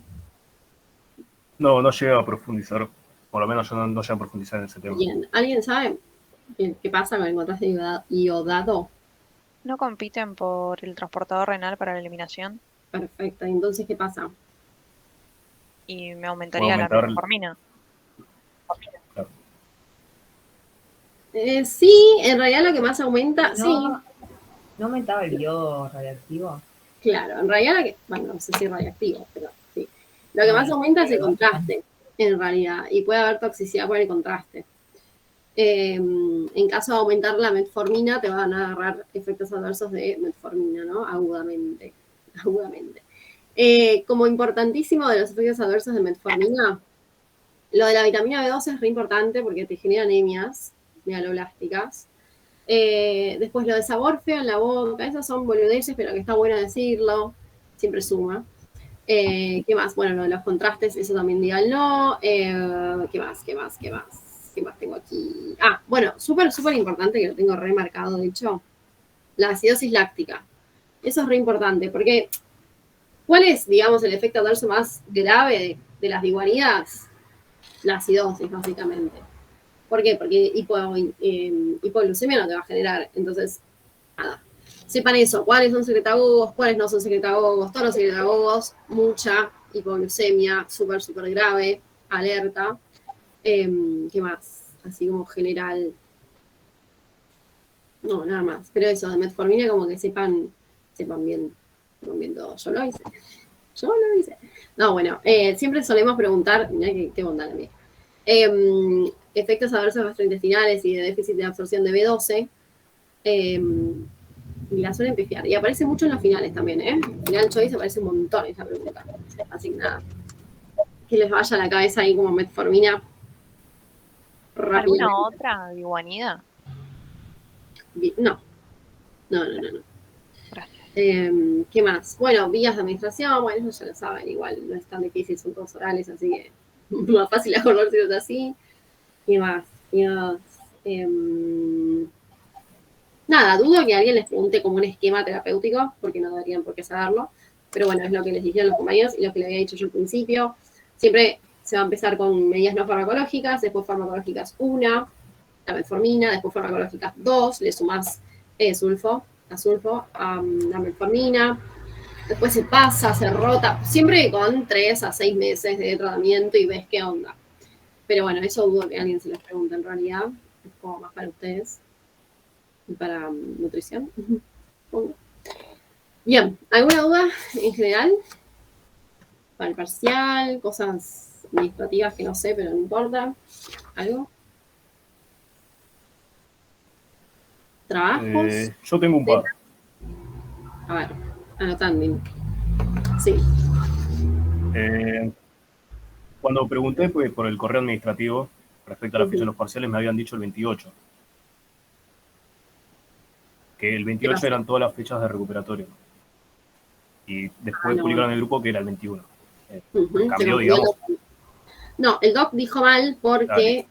No llega a profundizar, por lo menos yo no llego a profundizar en ese tema. Bien. ¿Alguien sabe qué pasa con el contraste iodado? ¿No compiten por el transportador renal para la eliminación? Perfecto. Entonces, ¿qué pasa? Y me aumentaría la metformina. Claro. Sí, en realidad lo que más aumenta, No, sí. ¿No aumentaba el yodo radiactivo? Claro, en realidad, bueno, no sé si es radiactivo, pero sí. Lo que más aumenta es el contraste, en realidad, y puede haber toxicidad por el contraste. En caso de aumentar la metformina, te van a agarrar efectos adversos de metformina, ¿no? Agudamente. Como importantísimo de los efectos adversos de metformina, lo de la vitamina B12 es re importante porque te genera anemias megaloblásticas. Después lo de sabor feo en la boca, esas son boludeces, pero que está bueno decirlo, siempre suma. ¿Qué más? Bueno, lo de los contrastes, eso también díganlo. ¿Qué más tengo aquí? Ah, bueno, súper importante, que lo tengo remarcado, de hecho, la acidosis láctica. Eso es re importante, porque ¿cuál es, digamos, el efecto adverso más grave de las biguanidas? La acidosis, básicamente. ¿Por qué? Porque hipoglucemia no te va a generar. Entonces, nada. Sepan eso, cuáles son secretagogos, cuáles no son secretagogos, todos los secretagogos, mucha hipoglucemia, súper grave, alerta. ¿Qué más? Así como general. No, nada más. Pero eso, de metformina, como que sepan bien todo. Yo lo hice. No, bueno, siempre solemos preguntar, mirá qué bondad la mía. Efectos adversos gastrointestinales y de déficit de absorción de B12, y la suelen pifiar. Y aparece mucho en los finales también, ¿eh? Final choice aparece un montón esa pregunta. Así que nada, que les vaya a la cabeza ahí como metformina. ¿Alguna otra biguanida? No. ¿Qué más? Bueno, vías de administración, bueno, eso ya lo saben, igual no es tan difícil, son todos orales, así que más fácil acordárselos así. ¿Qué más? Nada, dudo que alguien les pregunte como un esquema terapéutico, porque no deberían por qué saberlo, pero bueno, es lo que les dijeron los compañeros y lo que les había dicho yo al principio. Siempre se va a empezar con medidas no farmacológicas, después farmacológicas 1, la metformina, después farmacológicas 2, le sumás sulfo a la metformina, después se pasa, se rota, siempre con 3 a 6 meses de tratamiento y ves qué onda. Pero bueno, eso dudo que alguien se les pregunte en realidad, es como más para ustedes y para nutrición. Bien, ¿alguna duda en general? Para el parcial, cosas administrativas que no sé, pero no importa. ¿Algo? ¿Trabajos? Yo tengo un par. A ver, anotando. Sí. Cuando pregunté por el correo administrativo respecto a la fecha de los parciales, me habían dicho el 28. Que el 28 eran todas las fechas de recuperatorio. Y después publicaron en el grupo que era el 21. Cambió, digamos. No, el doc dijo mal porque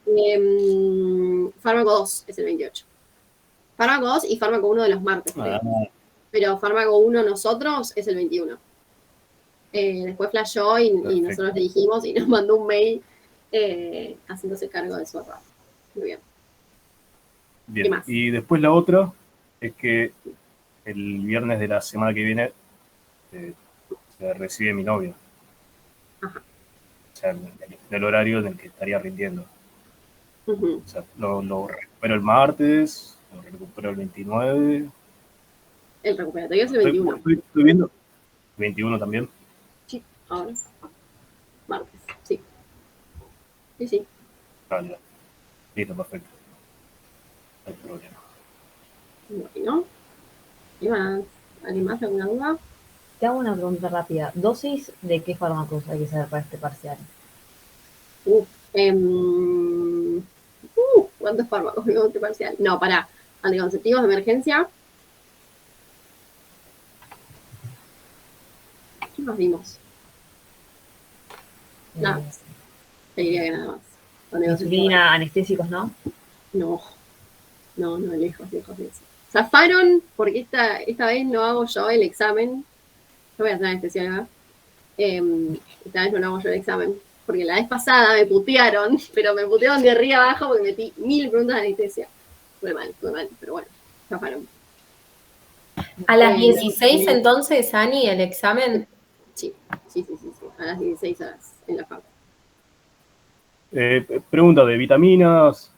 fármaco 2 es el 28. Fármaco 2 y fármaco 1 de los martes. Pero fármaco 1 nosotros es el 21. Después flashó y nosotros le dijimos y nos mandó un mail haciéndose cargo de su error. Muy bien. ¿Qué Bien, más? y después la otra es que el viernes de la semana que viene se recibe mi novia. Ajá. O sea, en el horario en el que estaría rindiendo. Ujú. O sea, lo recupero el martes, lo recupero el 29. El recuperatorio es el 21. Estoy viendo. 21 también. Sí, ahora. Martes, sí. Sí, sí. Vale. Listo, perfecto. No hay problema. Bueno. ¿Qué más? ¿Alguien más? ¿Alguna duda? Te hago una pregunta rápida. ¿Dosis de qué fármacos hay que saber para este parcial? ¿Cuántos fármacos vimos este parcial? No, para anticonceptivos de emergencia. ¿Qué más vimos? Nada. Te diría que nada más. Insulina, anestésicos, ¿no? No, lejos de eso. Zafaron porque esta vez no hago yo el examen. Yo voy a hacer anestesióloga. Esta vez no hago yo el examen. Porque la vez pasada me putearon, pero me putearon de arriba abajo porque metí 1000 preguntas de anestesia. Fue mal, pero bueno, zafaron. A las 16 entonces, Ani, el examen. Sí. A las 16 horas en la facu. Pregunta de vitaminas,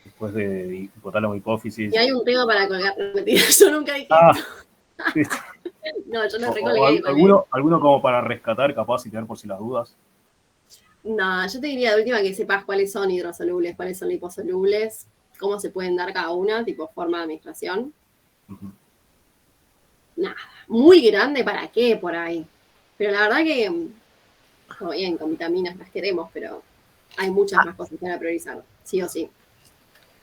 después de hipotálamo hipófisis. Y hay un tema para colgar. Mentira, yo nunca dije esto. No, yo no recolgué. ¿Alguno como para rescatar, capaz, y tener por si las dudas? No, yo te diría de última que sepas cuáles son hidrosolubles, cuáles son liposolubles, cómo se pueden dar cada una, tipo forma de administración. Nada, muy grande para qué por ahí. Pero la verdad que, todo bien, con vitaminas las queremos, pero hay muchas más cosas para priorizar, sí o sí.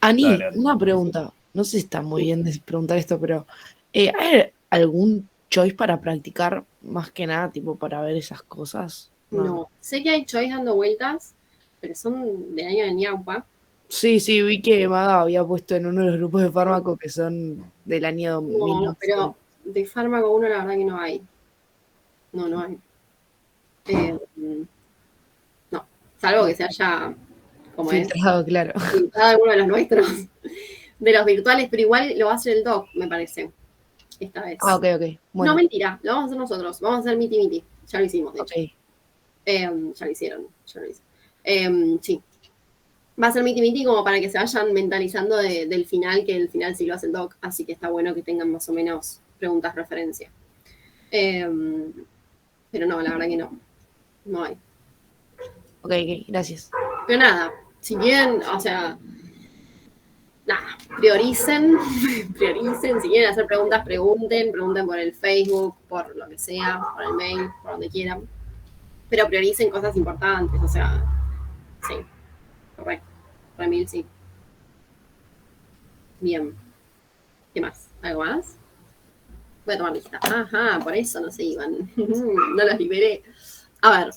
Ani, una pregunta. No sé si está muy bien de preguntar esto, pero ¿hay algún choice para practicar más que nada, tipo para ver esas cosas? No, sé que hay choice dando vueltas, pero son del año de ñaupa. Sí, vi que Maga había puesto en uno de los grupos de fármacos que son del año No, 1900. pero de fármaco 1 la verdad que no hay. No hay. No, salvo que se haya, como filtrado, claro. Filtrado alguno de los nuestros, de los virtuales, pero igual lo va a hacer el doc, me parece, esta vez. Ok. Bueno. No, mentira, lo vamos a hacer nosotros, vamos a hacer miti. Ya lo hicimos, de hecho. Ya lo hicieron, yo lo hice. Sí. Va a ser miti como para que se vayan mentalizando del final, que el final sí lo hace el doc, así que está bueno que tengan más o menos preguntas referencia. Pero no, la verdad que no hay. Ok, gracias. Pero nada, si bien, o sea, nada, prioricen, si quieren hacer preguntas, pregunten por el Facebook, por lo que sea, por el mail, por donde quieran. Pero prioricen cosas importantes, o sea, sí, correcto, Remil, sí. Bien, ¿qué más? ¿Algo más? Voy a tomar lista. Ajá, por eso no se iban, no los liberé. A ver,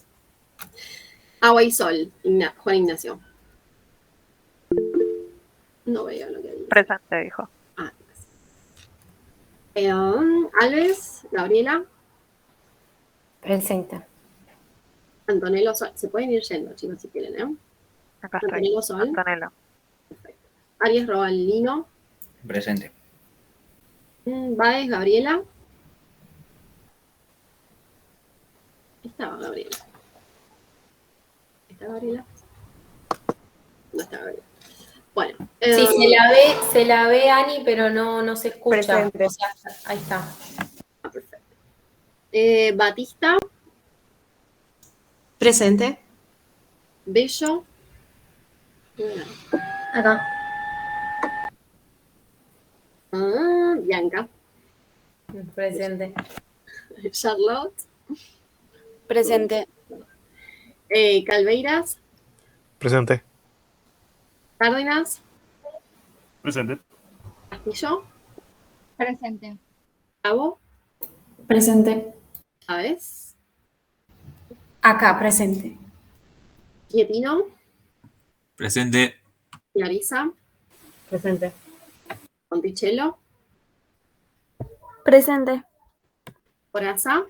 agua y sol, Juan Ignacio. No veo lo que dice. Presente, dijo. Alves, Gabriela. Presente. Antonello Sol. Se pueden ir yendo, chicos, si quieren, ¿eh? Acá estoy. Antonello Sol. Antonella. Perfecto. Aries Robalino. Presente. Baez, Gabriela. Estaba Gabriela. ¿Está Gabriela? No está Gabriela. Bueno. Sí, se la ve Ani, pero no se escucha. O sea, ahí está. Perfecto. Batista. Presente. Bello. Acá. Bianca. Presente. Charlotte. Presente. Calveiras. Presente. Cárdenas. Presente. Castillo. Presente. Cabo. Presente. Aves. Acá, presente. Quietino. Presente. Clarisa. Presente. Monticello. Presente. Coraza.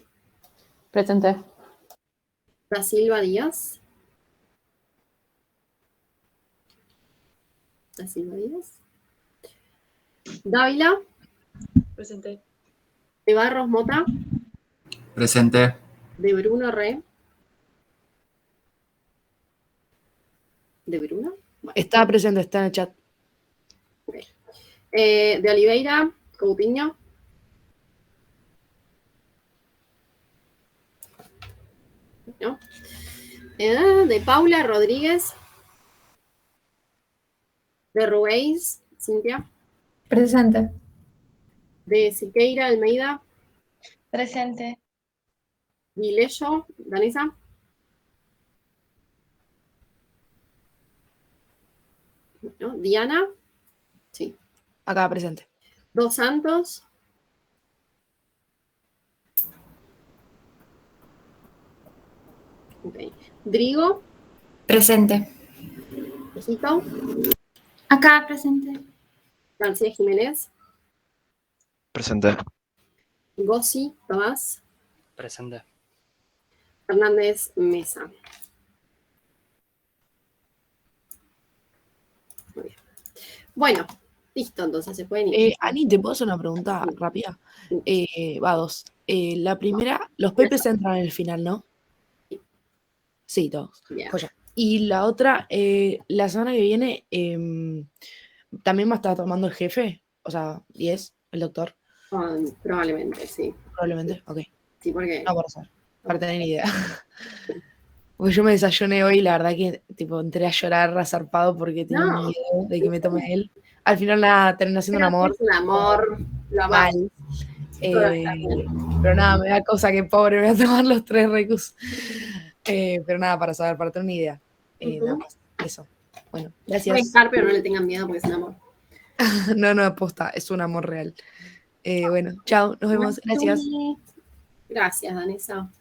Presente. Da Silva Díaz. Da Silva Díaz. Dávila. Presente. De Barros Mota. Presente. De Bruno Re. ¿De Bruno? Está presente, está en el chat. De Oliveira Coutinho. ¿No? De Paula Rodríguez. De Ruiz Cintia. Presente. De Siqueira Almeida. Presente. Guileyo Danisa. ¿No? Diana. Sí. Acá presente. Dos Santos. Okay. Drigo. Presente. Mejito. Acá, presente. García Jiménez. Presente. Gossi Tomás. Presente. Fernández Mesa. Muy bien. Bueno, listo, entonces se pueden ir. Ani, ¿te puedo hacer una pregunta rápida? Va, dos. La primera, los papers entran en el final, ¿no? Sí, todos. Bien. Joya. Y la otra, la semana que viene, ¿también va a estar tomando el jefe? O sea, ¿10, el doctor? Probablemente, sí. Probablemente, ok. Sí, porque... No, por saber, para tener idea. Porque yo me desayuné hoy y la verdad que tipo entré a llorar zarpado porque tenía No. miedo de que me tome él. Al final nada, terminó siendo un amor. Es un amor, lo amás. Mal. Pero nada, me da cosa que pobre me voy a tomar los 3 recus. Pero nada, para saber, para tener una idea. Nada más, eso. Bueno, gracias. Puede pero no le tengan miedo porque es un amor. No, aposta, es un amor real. Bueno, chao, nos vemos. Gracias. Gracias, Danesa.